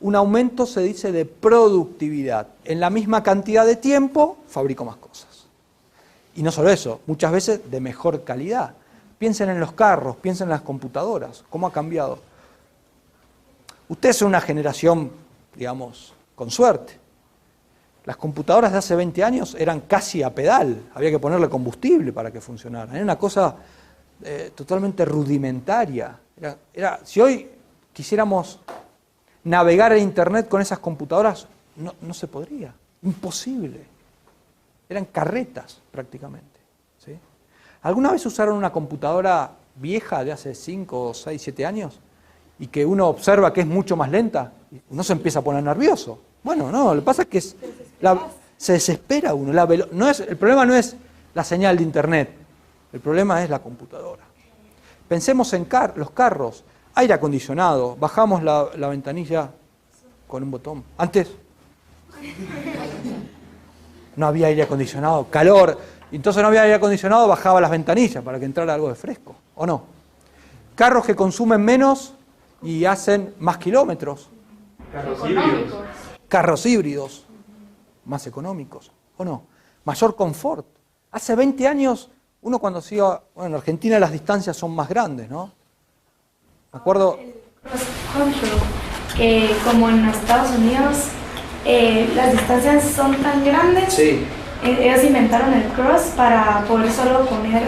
Speaker 1: un aumento, se dice, de productividad. En la misma cantidad de tiempo, fabrico más cosas. Y no solo eso, muchas veces de mejor calidad. Piensen en los carros, piensen en las computadoras, cómo ha cambiado. Ustedes son una generación, digamos, con suerte. Las computadoras de hace 20 años eran casi a pedal, había que ponerle combustible para que funcionaran. Era una cosa totalmente rudimentaria. Si hoy quisiéramos navegar en Internet con esas computadoras, no se podría, imposible. Eran carretas prácticamente. ¿Sí? ¿Alguna vez usaron una computadora vieja de hace 5, 6, 7 años y que uno observa que es mucho más lenta? Uno se empieza a poner nervioso. Bueno, no, lo que pasa es que se desespera uno. El problema no es la señal de Internet, el problema es la computadora. Pensemos en los carros, aire acondicionado, bajamos la ventanilla con un botón. Antes no había aire acondicionado, calor, entonces no había aire acondicionado, bajaba las ventanillas para que entrara algo de fresco, ¿o no? Carros que consumen menos y hacen más kilómetros. Carros híbridos, más económicos, ¿o no? Mayor confort. Hace 20 años, uno cuando se iba, bueno, en Argentina las distancias son más grandes, ¿no? Me acuerdo...
Speaker 3: Cross country, que como en Estados Unidos las distancias son tan grandes,
Speaker 1: Sí.
Speaker 3: Ellos inventaron el cross para poder solo poner,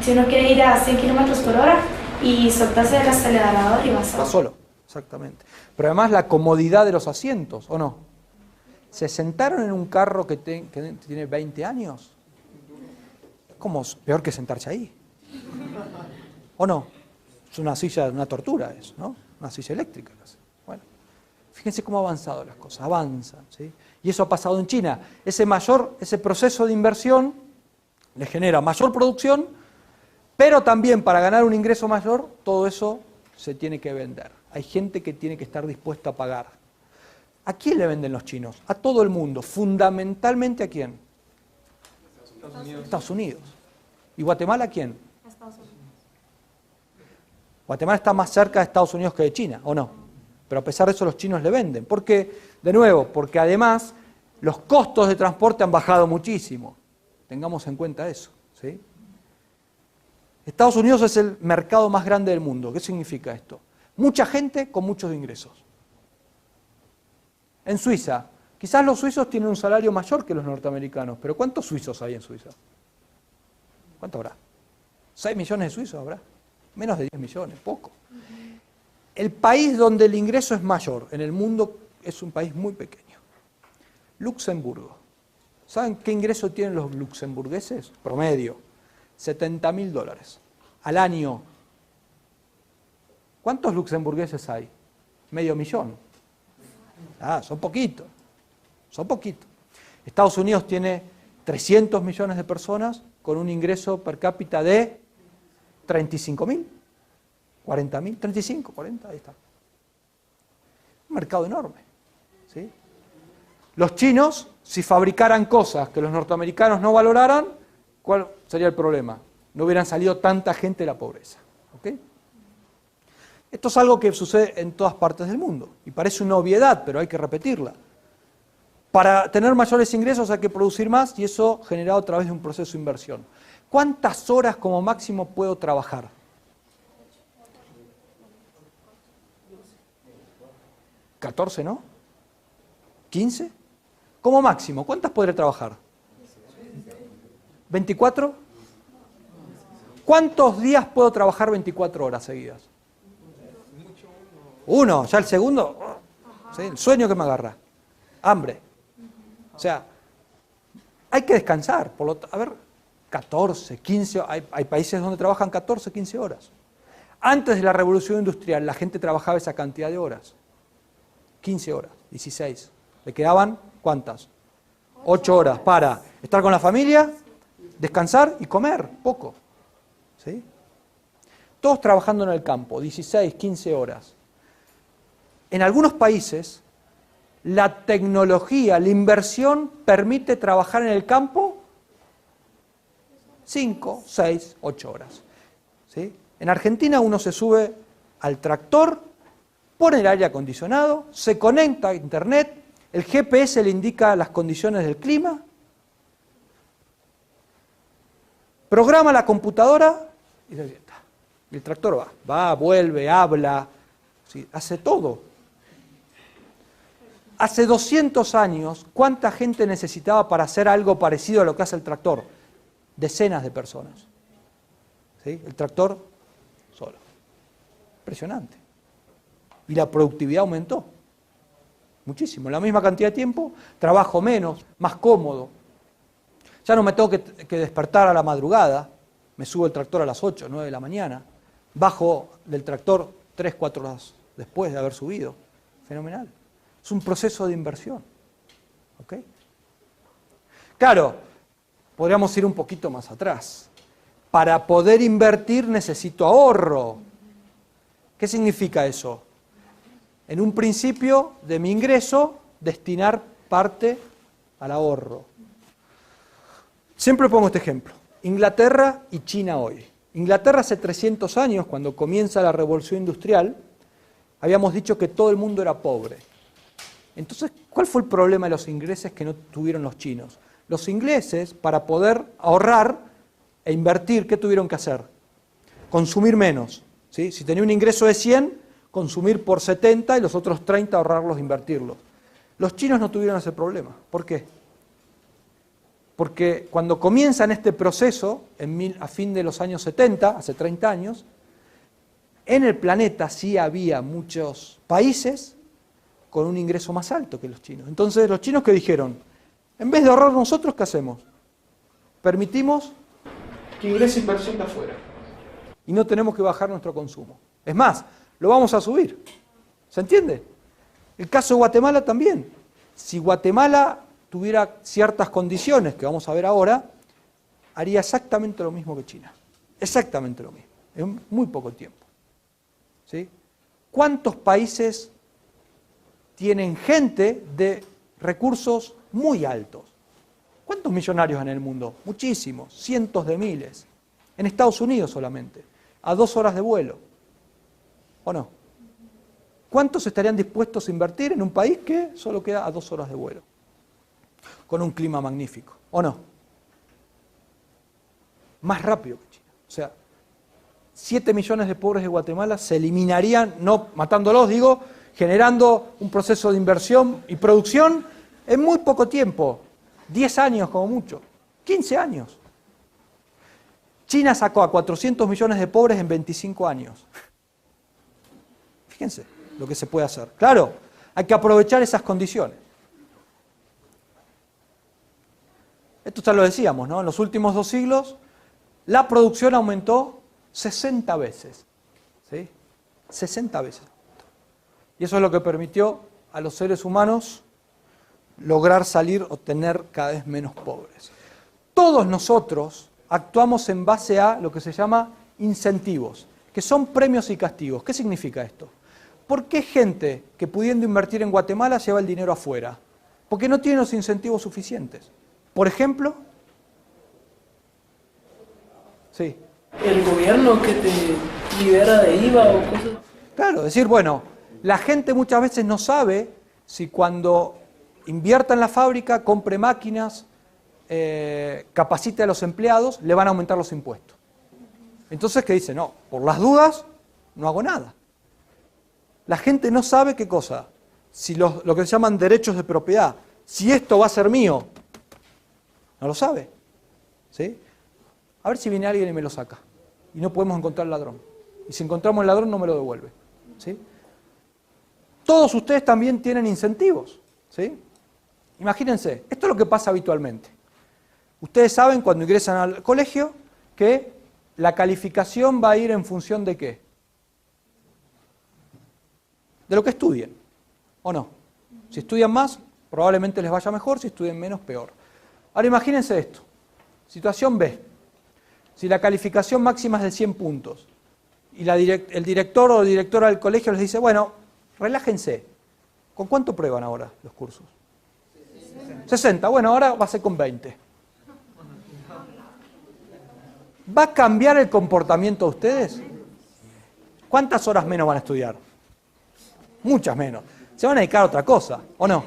Speaker 3: si uno quiere ir a 100 kilómetros por hora y soltarse del acelerador y va solo.
Speaker 1: Va solo, exactamente. Pero además la comodidad de los asientos, ¿o no? ¿Se sentaron en un carro que tiene 20 años? Es como peor que sentarse ahí. ¿O no? Es una silla, una tortura eso, ¿no? Una silla eléctrica. Bueno, fíjense cómo han avanzado las cosas, avanzan, ¿sí? Y eso ha pasado en China. Ese proceso de inversión le genera mayor producción, pero también para ganar un ingreso mayor, todo eso se tiene que vender. Hay gente que tiene que estar dispuesta a pagar. ¿A quién le venden los chinos? A todo el mundo. Fundamentalmente ¿a quién? Estados Unidos. ¿Y Guatemala a quién?
Speaker 3: Estados Unidos.
Speaker 1: Guatemala está más cerca de Estados Unidos que de China, ¿o no? Pero a pesar de eso los chinos le venden. ¿Por qué? De nuevo, porque además los costos de transporte han bajado muchísimo. Tengamos en cuenta eso, ¿sí? Estados Unidos es el mercado más grande del mundo. ¿Qué significa esto? Mucha gente con muchos ingresos. En Suiza, quizás los suizos tienen un salario mayor que los norteamericanos, pero ¿cuántos suizos hay en Suiza? ¿Cuánto habrá? ¿6 millones de suizos habrá? Menos de 10 millones, poco. El país donde el ingreso es mayor en el mundo es un país muy pequeño. Luxemburgo. ¿Saben qué ingreso tienen los luxemburgueses? Promedio. $70.000 al año. ¿Cuántos luxemburgueses hay? 500.000. Son poquitos. Son poquitos. Estados Unidos tiene 300 millones de personas con un ingreso per cápita de 35.000. 40.000, 35, 40, ahí está. Un mercado enorme. ¿Sí? Los chinos, si fabricaran cosas que los norteamericanos no valoraran, ¿cuál sería el problema? No hubieran salido tanta gente de la pobreza. ¿Ok? Esto es algo que sucede en todas partes del mundo. Y parece una obviedad, pero hay que repetirla. Para tener mayores ingresos hay que producir más y eso generado a través de un proceso de inversión. ¿Cuántas horas como máximo puedo trabajar? 14, ¿no? 15. Como máximo, ¿cuántas podré trabajar? 24. ¿Cuántos días puedo trabajar 24 horas seguidas? Uno, ya el segundo, ¿sí? El sueño que me agarra, hambre. O sea, hay que descansar. A ver, 14, 15, hay países donde trabajan 14, 15 horas. Antes de la revolución industrial, la gente trabajaba esa cantidad de horas. 15 horas, 16. ¿Le quedaban cuántas? 8 horas para estar con la familia, descansar y comer, poco. ¿Sí? Todos trabajando en el campo, 16, 15 horas. En algunos países, la tecnología, la inversión permite trabajar en el campo 5, 6, 8 horas. ¿Sí? En Argentina uno se sube al tractor, pone el aire acondicionado, se conecta a internet, el GPS le indica las condiciones del clima, programa la computadora y el tractor va, vuelve, habla, ¿sí? Hace todo. Hace 200 años, ¿cuánta gente necesitaba para hacer algo parecido a lo que hace el tractor? Decenas de personas. ¿Sí? El tractor solo. Impresionante. Y la productividad aumentó. Muchísimo. En la misma cantidad de tiempo, trabajo menos, más cómodo. Ya no me tengo que despertar a la madrugada. Me subo el tractor a las 8, 9 de la mañana. Bajo del tractor 3, 4 horas después de haber subido. Fenomenal. Es un proceso de inversión. ¿Ok? Claro, podríamos ir un poquito más atrás. Para poder invertir necesito ahorro. ¿Qué significa eso? En un principio de mi ingreso, destinar parte al ahorro. Siempre pongo este ejemplo. Inglaterra y China hoy. Inglaterra hace 300 años, cuando comienza la revolución industrial, habíamos dicho que todo el mundo era pobre. Entonces, ¿cuál fue el problema de los ingleses que no tuvieron los chinos? Los ingleses, para poder ahorrar e invertir, ¿qué tuvieron que hacer? Consumir menos. ¿Sí? Si tenía un ingreso de 100, consumir por 70 y los otros 30 ahorrarlos e invertirlos. Los chinos no tuvieron ese problema. ¿Por qué? Porque cuando comienzan este proceso, a fin de los años 70, hace 30 años, en el planeta sí había muchos países con un ingreso más alto que los chinos. Entonces, los chinos, ¿qué dijeron? En vez de ahorrar nosotros, ¿qué hacemos? Permitimos que ingrese inversión de afuera. Y no tenemos que bajar nuestro consumo. Es más, lo vamos a subir. ¿Se entiende? El caso de Guatemala también. Si Guatemala tuviera ciertas condiciones, que vamos a ver ahora, haría exactamente lo mismo que China. Exactamente lo mismo. En muy poco tiempo. ¿Sí? ¿Cuántos países tienen gente de recursos muy altos? ¿Cuántos millonarios en el mundo? Muchísimos, cientos de miles. En Estados Unidos solamente, a 2 horas de vuelo. ¿O no? ¿Cuántos estarían dispuestos a invertir en un país que solo queda a 2 horas de vuelo? Con un clima magnífico. ¿O no? Más rápido que China. O sea, 7 millones de pobres de Guatemala se eliminarían, no matándolos, digo, generando un proceso de inversión y producción en muy poco tiempo. 10 años como mucho. 15 años. China sacó a 400 millones de pobres en 25 años. Fíjense lo que se puede hacer. Claro, hay que aprovechar esas condiciones. Esto ya lo decíamos, ¿no? En los últimos 2 siglos, la producción aumentó 60 veces. ¿Sí? 60 veces. Y eso es lo que permitió a los seres humanos lograr salir o tener cada vez menos pobres. Todos nosotros actuamos en base a lo que se llama incentivos, que son premios y castigos. ¿Qué significa esto? ¿Por qué gente que pudiendo invertir en Guatemala lleva el dinero afuera? Porque no tiene los incentivos suficientes. Por ejemplo, sí.
Speaker 6: El gobierno que te libera de IVA o cosas.
Speaker 1: Claro, decir, bueno, la gente muchas veces no sabe si cuando invierta en la fábrica, compre máquinas, capacite a los empleados, le van a aumentar los impuestos. Entonces, ¿qué dice? No, por las dudas, no hago nada. La gente no sabe qué cosa. Si lo que se llaman derechos de propiedad, si esto va a ser mío, no lo sabe. ¿Sí? A ver si viene alguien y me lo saca. Y no podemos encontrar al ladrón. Y si encontramos el ladrón, no me lo devuelve. ¿Sí? Todos ustedes también tienen incentivos. ¿Sí? Imagínense, esto es lo que pasa habitualmente. Ustedes saben cuando ingresan al colegio que la calificación va a ir en función de ¿qué? de lo que estudien, ¿o no? Si estudian más, probablemente les vaya mejor, si estudian menos, peor. Ahora imagínense esto, situación B. Si la calificación máxima es de 100 puntos y el director o directora del colegio les dice, bueno, relájense, ¿con cuánto prueban ahora los cursos? 60, bueno, ahora va a ser con 20. ¿Va a cambiar el comportamiento de ustedes? ¿Cuántas horas menos van a estudiar? Muchas menos. Se van a dedicar a otra cosa, ¿o no?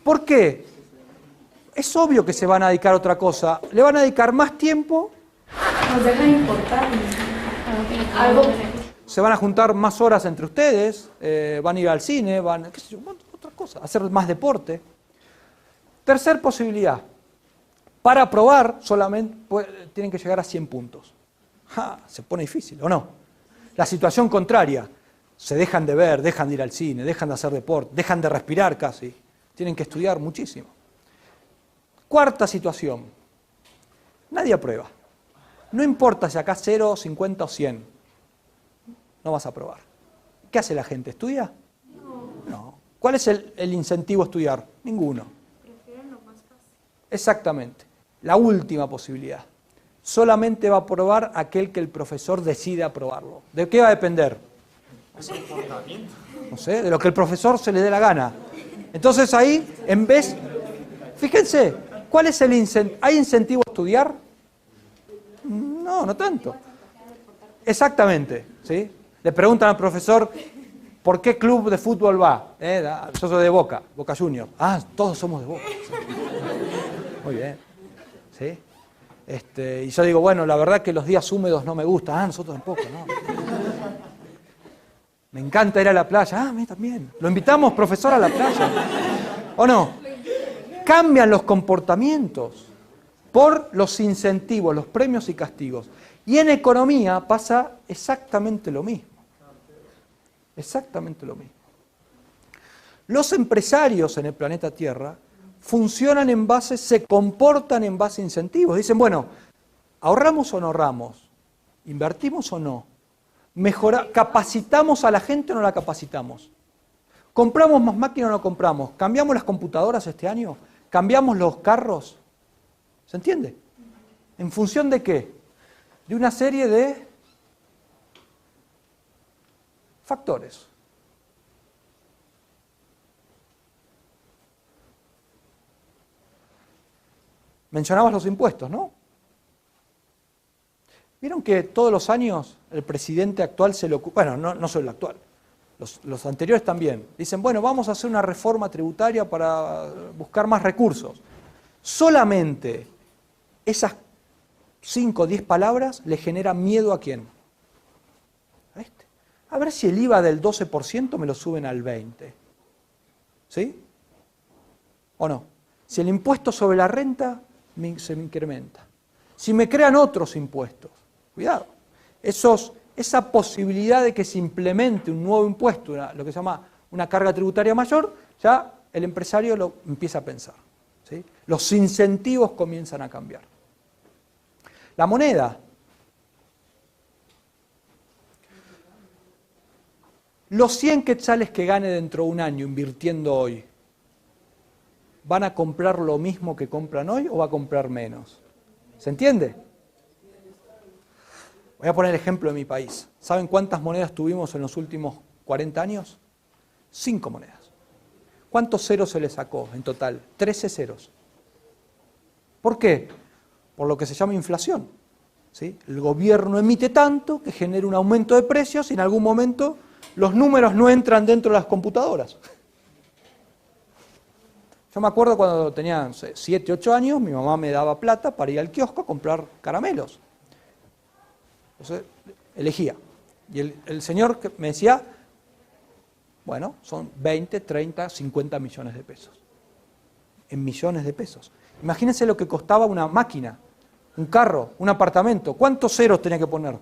Speaker 1: ¿Por qué? Es obvio que se van a dedicar a otra cosa. Le van a dedicar más tiempo.
Speaker 3: Nos dejan importar algo.
Speaker 1: Se van a juntar más horas entre ustedes, van a ir al cine, qué sé yo, otra cosa, hacer más deporte. Tercer posibilidad. Para aprobar solamente tienen que llegar a 100 puntos. Se pone difícil, ¿o no? La situación contraria. Se dejan de ver, dejan de ir al cine, dejan de hacer deporte, dejan de respirar casi. Tienen que estudiar muchísimo. Cuarta situación. Nadie aprueba. No importa si acá 0, 50 o 100. No vas a aprobar. ¿Qué hace la gente? ¿Estudia? No. ¿Cuál es el incentivo a estudiar? Ninguno. Exactamente. La última posibilidad. Solamente va a aprobar aquel que el profesor decida aprobarlo. ¿De qué va a depender? No sé, de lo que el profesor se le dé la gana. Entonces ahí, en vez... Fíjense, ¿cuál es el incentivo? ¿Hay incentivo a estudiar? No, no tanto. Exactamente, ¿sí? Le preguntan al profesor, ¿por qué club de fútbol va? Yo soy de Boca, Boca Juniors. Todos somos de Boca. Muy bien, ¿sí? Y yo digo, bueno, la verdad que los días húmedos no me gustan. Nosotros tampoco, ¿no? Me encanta ir a la playa. A mí también. ¿Lo invitamos, profesor, a la playa? ¿O no? Cambian los comportamientos por los incentivos, los premios y castigos. Y en economía pasa exactamente lo mismo. Exactamente lo mismo. Los empresarios en el planeta Tierra funcionan en base, se comportan en base a incentivos. Dicen, bueno, ¿ahorramos o no ahorramos? ¿Invertimos o no? ¿Capacitamos a la gente o no la capacitamos? ¿Compramos más máquinas o no compramos? ¿Cambiamos las computadoras este año? ¿Cambiamos los carros? ¿Se entiende? ¿En función de qué? De una serie de factores. Mencionabas los impuestos, ¿no? ¿Vieron que todos los años el presidente actual se le ocupa? Bueno, no solo el actual, los anteriores también. Dicen, bueno, vamos a hacer una reforma tributaria para buscar más recursos. Solamente esas 5 o 10 palabras le generan miedo ¿a quién? A este. A ver si el IVA del 12% me lo suben al 20%. ¿Sí? ¿O no? Si el impuesto sobre la renta se me incrementa. Si me crean otros impuestos. Cuidado. Esa posibilidad de que se implemente un nuevo impuesto, lo que se llama una carga tributaria mayor, ya el empresario lo empieza a pensar. ¿Sí? Los incentivos comienzan a cambiar. La moneda. Los 100 quetzales que gane dentro de un año invirtiendo hoy, ¿van a comprar lo mismo que compran hoy o va a comprar menos? ¿Se entiende? Voy a poner el ejemplo de mi país. ¿Saben cuántas monedas tuvimos en los últimos 40 años? 5 monedas. ¿Cuántos ceros se le sacó en total? 13 ceros. ¿Por qué? Por lo que se llama inflación. ¿Sí? El gobierno emite tanto que genera un aumento de precios y en algún momento los números no entran dentro de las computadoras. Yo me acuerdo cuando tenía 7, 8 años, mi mamá me daba plata para ir al kiosco a comprar caramelos. Entonces, elegía. Y el señor me decía, bueno, son 20, 30, 50 millones de pesos. En millones de pesos. Imagínense lo que costaba una máquina, un carro, un apartamento. ¿Cuántos ceros tenía que poner?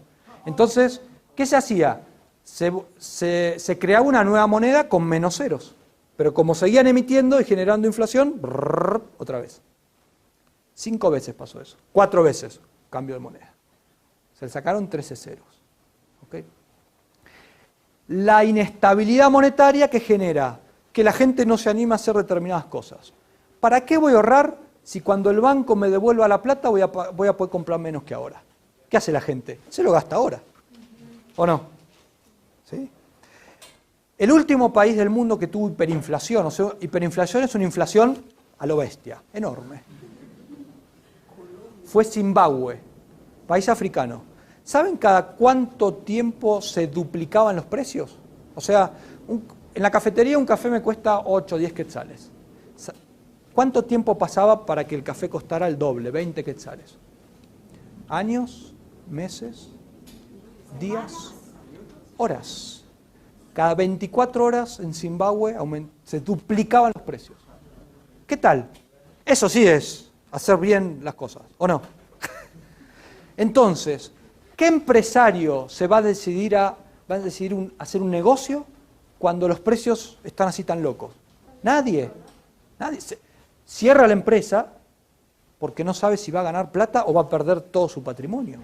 Speaker 1: Entonces, ¿qué se hacía? Se creaba una nueva moneda con menos ceros. Pero como seguían emitiendo y generando inflación, otra vez. 5 veces pasó eso. 4 veces cambio de moneda. Se le sacaron 13 ceros. ¿Okay? la inestabilidad monetaria que genera que la gente no se anima a hacer determinadas cosas. ¿Para qué voy a ahorrar si cuando el banco me devuelva la plata voy a poder comprar menos que ahora? ¿Qué hace la gente? Se lo gasta ahora. ¿O no? ¿Sí? El último país del mundo que tuvo hiperinflación, o sea, hiperinflación es una inflación a lo bestia, enorme, fue Zimbabue, país africano. ¿Saben cada cuánto tiempo se duplicaban los precios? O sea, en la cafetería un café me cuesta 8 o 10 quetzales. ¿Cuánto tiempo pasaba para que el café costara el doble, 20 quetzales? ¿Años? ¿Meses? ¿Días? Horas. Cada 24 horas en Zimbabue se duplicaban los precios. ¿Qué tal? Eso sí es hacer bien las cosas, ¿o no? Entonces, ¿qué empresario se va a decidir hacer un negocio cuando los precios están así tan locos? Nadie. Nadie. Cierra la empresa porque no sabe si va a ganar plata o va a perder todo su patrimonio.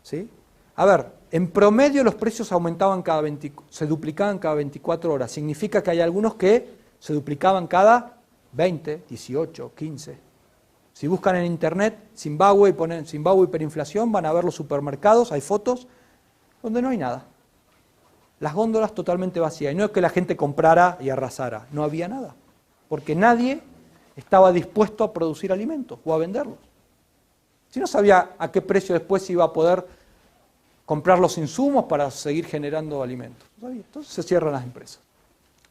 Speaker 1: ¿Sí? A ver, en promedio los precios aumentaban se duplicaban cada 24 horas. Significa que hay algunos que se duplicaban cada 20, 18, 15. Si buscan en internet Zimbabue y ponen Zimbabue hiperinflación, van a ver los supermercados, hay fotos donde no hay nada. Las góndolas totalmente vacías. Y no es que la gente comprara y arrasara, no había nada. Porque nadie estaba dispuesto a producir alimentos o a venderlos. Si no sabía a qué precio después se iba a poder comprar los insumos para seguir generando alimentos. No sabía. Entonces se cierran las empresas.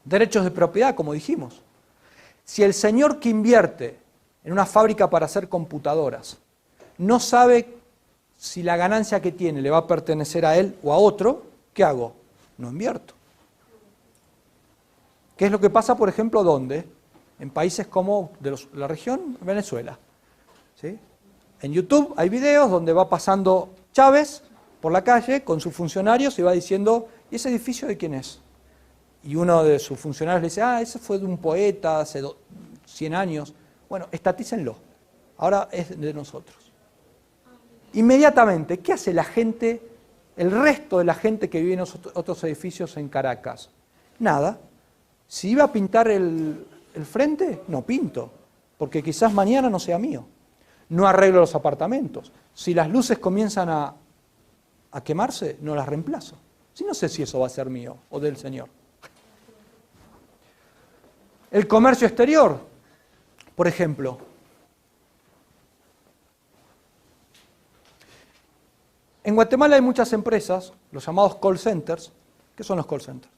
Speaker 1: Derechos de propiedad, como dijimos. Si el señor que invierte en una fábrica para hacer computadoras no sabe si la ganancia que tiene le va a pertenecer a él o a otro, ¿qué hago? No invierto. ¿Qué es lo que pasa, por ejemplo, dónde? En países como la región Venezuela. ¿Sí? En YouTube hay videos donde va pasando Chávez por la calle con sus funcionarios y va diciendo, ¿y ese edificio de quién es? Y uno de sus funcionarios le dice, ese fue de un poeta hace 100 años. Bueno, estatícenlo. Ahora es de nosotros. Inmediatamente, ¿qué hace la gente, el resto de la gente que vive en otros edificios en Caracas? Nada. Si iba a pintar el frente, no pinto, porque quizás mañana no sea mío. No arreglo los apartamentos. Si las luces comienzan a quemarse, no las reemplazo. Si no sé si eso va a ser mío o del señor. El comercio exterior, por ejemplo. En Guatemala hay muchas empresas, los llamados call centers. ¿Qué son los call centers?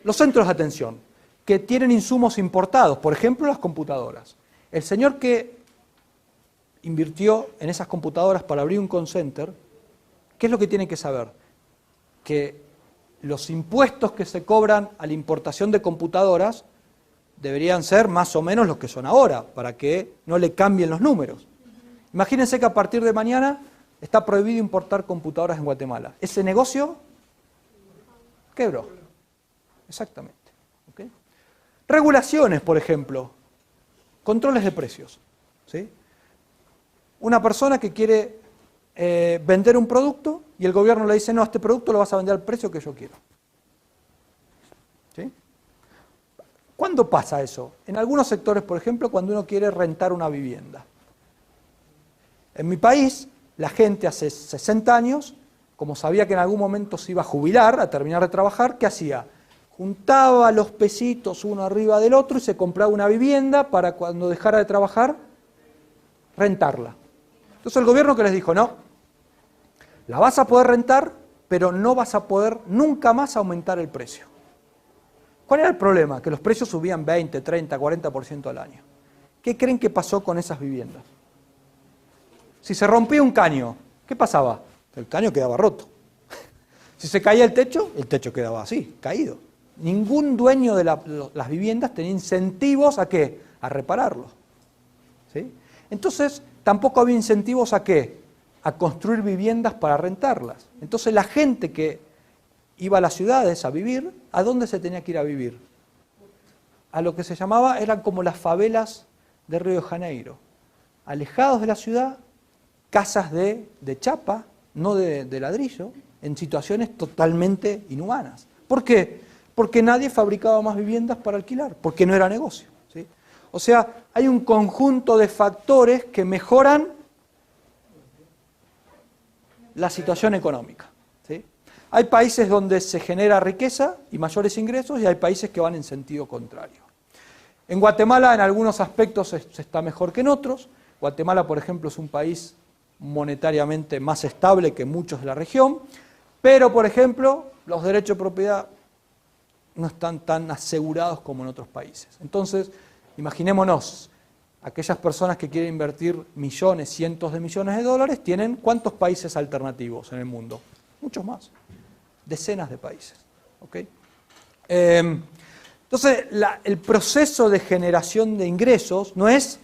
Speaker 1: Los centros de atención, que tienen insumos importados, por ejemplo las computadoras. El señor que invirtió en esas computadoras para abrir un call center, ¿qué es lo que tiene que saber? Que los impuestos que se cobran a la importación de computadoras deberían ser más o menos los que son ahora, para que no le cambien los números. Imagínense que a partir de mañana está prohibido importar computadoras en Guatemala. Ese negocio quebró. Exactamente. ¿Okay? Regulaciones, por ejemplo. Controles de precios. ¿Sí? Una persona que quiere vender un producto y el gobierno le dice, no, este producto lo vas a vender al precio que yo quiero. ¿Sí? ¿Cuándo pasa eso? En algunos sectores, por ejemplo, cuando uno quiere rentar una vivienda. En mi país, la gente hace 60 años, como sabía que en algún momento se iba a jubilar, a terminar de trabajar, ¿qué hacía? Juntaba los pesitos uno arriba del otro y se compraba una vivienda para cuando dejara de trabajar, rentarla. Entonces el gobierno que les dijo, no, la vas a poder rentar, pero no vas a poder nunca más aumentar el precio. ¿Cuál era el problema? Que los precios subían 20, 30, 40% al año. ¿Qué creen que pasó con esas viviendas? Si se rompía un caño, ¿qué pasaba? El caño quedaba roto. Si se caía el techo quedaba así, caído. Ningún dueño de las viviendas tenía incentivos ¿a qué? A repararlo. ¿Sí? Entonces, tampoco había incentivos ¿a qué? A construir viviendas para rentarlas. Entonces, la gente que iba a las ciudades a vivir, ¿a dónde se tenía que ir a vivir? A lo que se llamaba, eran como las favelas de Río de Janeiro. Alejados de la ciudad, casas de chapa, no de ladrillo, en situaciones totalmente inhumanas. ¿Por qué? Porque nadie fabricaba más viviendas para alquilar, porque no era negocio, ¿sí? O sea, hay un conjunto de factores que mejoran la situación económica, ¿sí? Hay países donde se genera riqueza y mayores ingresos y hay países que van en sentido contrario. En Guatemala en algunos aspectos se está mejor que en otros. Guatemala, por ejemplo, es un país monetariamente más estable que muchos de la región, pero, por ejemplo, los derechos de propiedad no están tan asegurados como en otros países. Entonces, imaginémonos, aquellas personas que quieren invertir millones, cientos de millones de dólares, tienen ¿cuántos países alternativos en el mundo? Muchos más, decenas de países. ¿Okay? Entonces, el proceso de generación de ingresos no es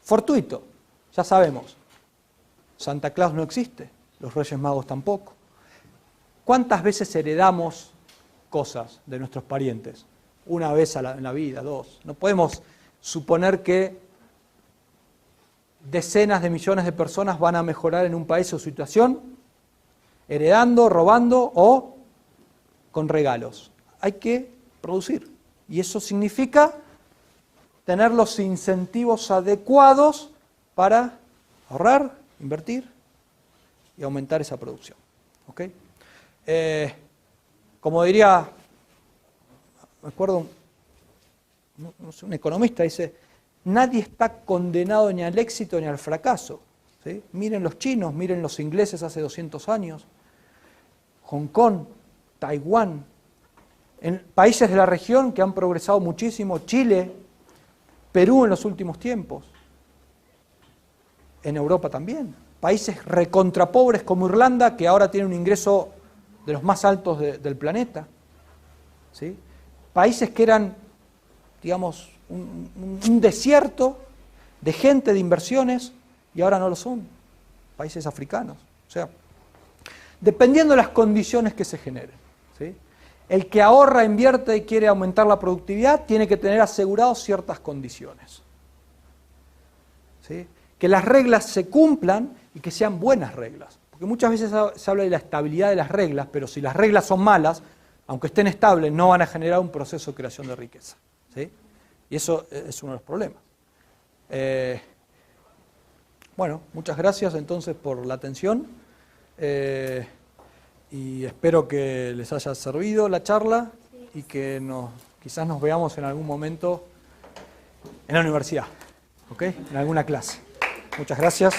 Speaker 1: fortuito, ya sabemos. Santa Claus no existe, los Reyes Magos tampoco. ¿Cuántas veces heredamos cosas de nuestros parientes? Una vez en la vida, dos. No podemos suponer que decenas de millones de personas van a mejorar en un país su situación heredando, robando o con regalos. Hay que producir. Y eso significa tener los incentivos adecuados para ahorrar, invertir y aumentar esa producción. ¿Ok? Como diría, me acuerdo, un economista dice, nadie está condenado ni al éxito ni al fracaso. ¿Sí? Miren los chinos, miren los ingleses hace 200 años, Hong Kong, Taiwán, en países de la región que han progresado muchísimo, Chile, Perú en los últimos tiempos, en Europa también, países recontrapobres como Irlanda, que ahora tiene un ingreso de los más altos del planeta, ¿sí? Países que eran, digamos, un desierto de gente, de inversiones, y ahora no lo son, países africanos. O sea, dependiendo de las condiciones que se generen, ¿sí? El que ahorra, invierte y quiere aumentar la productividad tiene que tener asegurados ciertas condiciones, ¿sí? Que las reglas se cumplan y que sean buenas reglas. Porque muchas veces se habla de la estabilidad de las reglas, pero si las reglas son malas, aunque estén estables, no van a generar un proceso de creación de riqueza, ¿sí? Y eso es uno de los problemas. Bueno, muchas gracias entonces por la atención. Y espero que les haya servido la charla y que quizás nos veamos en algún momento en la universidad, ¿ok? En alguna clase. Muchas gracias.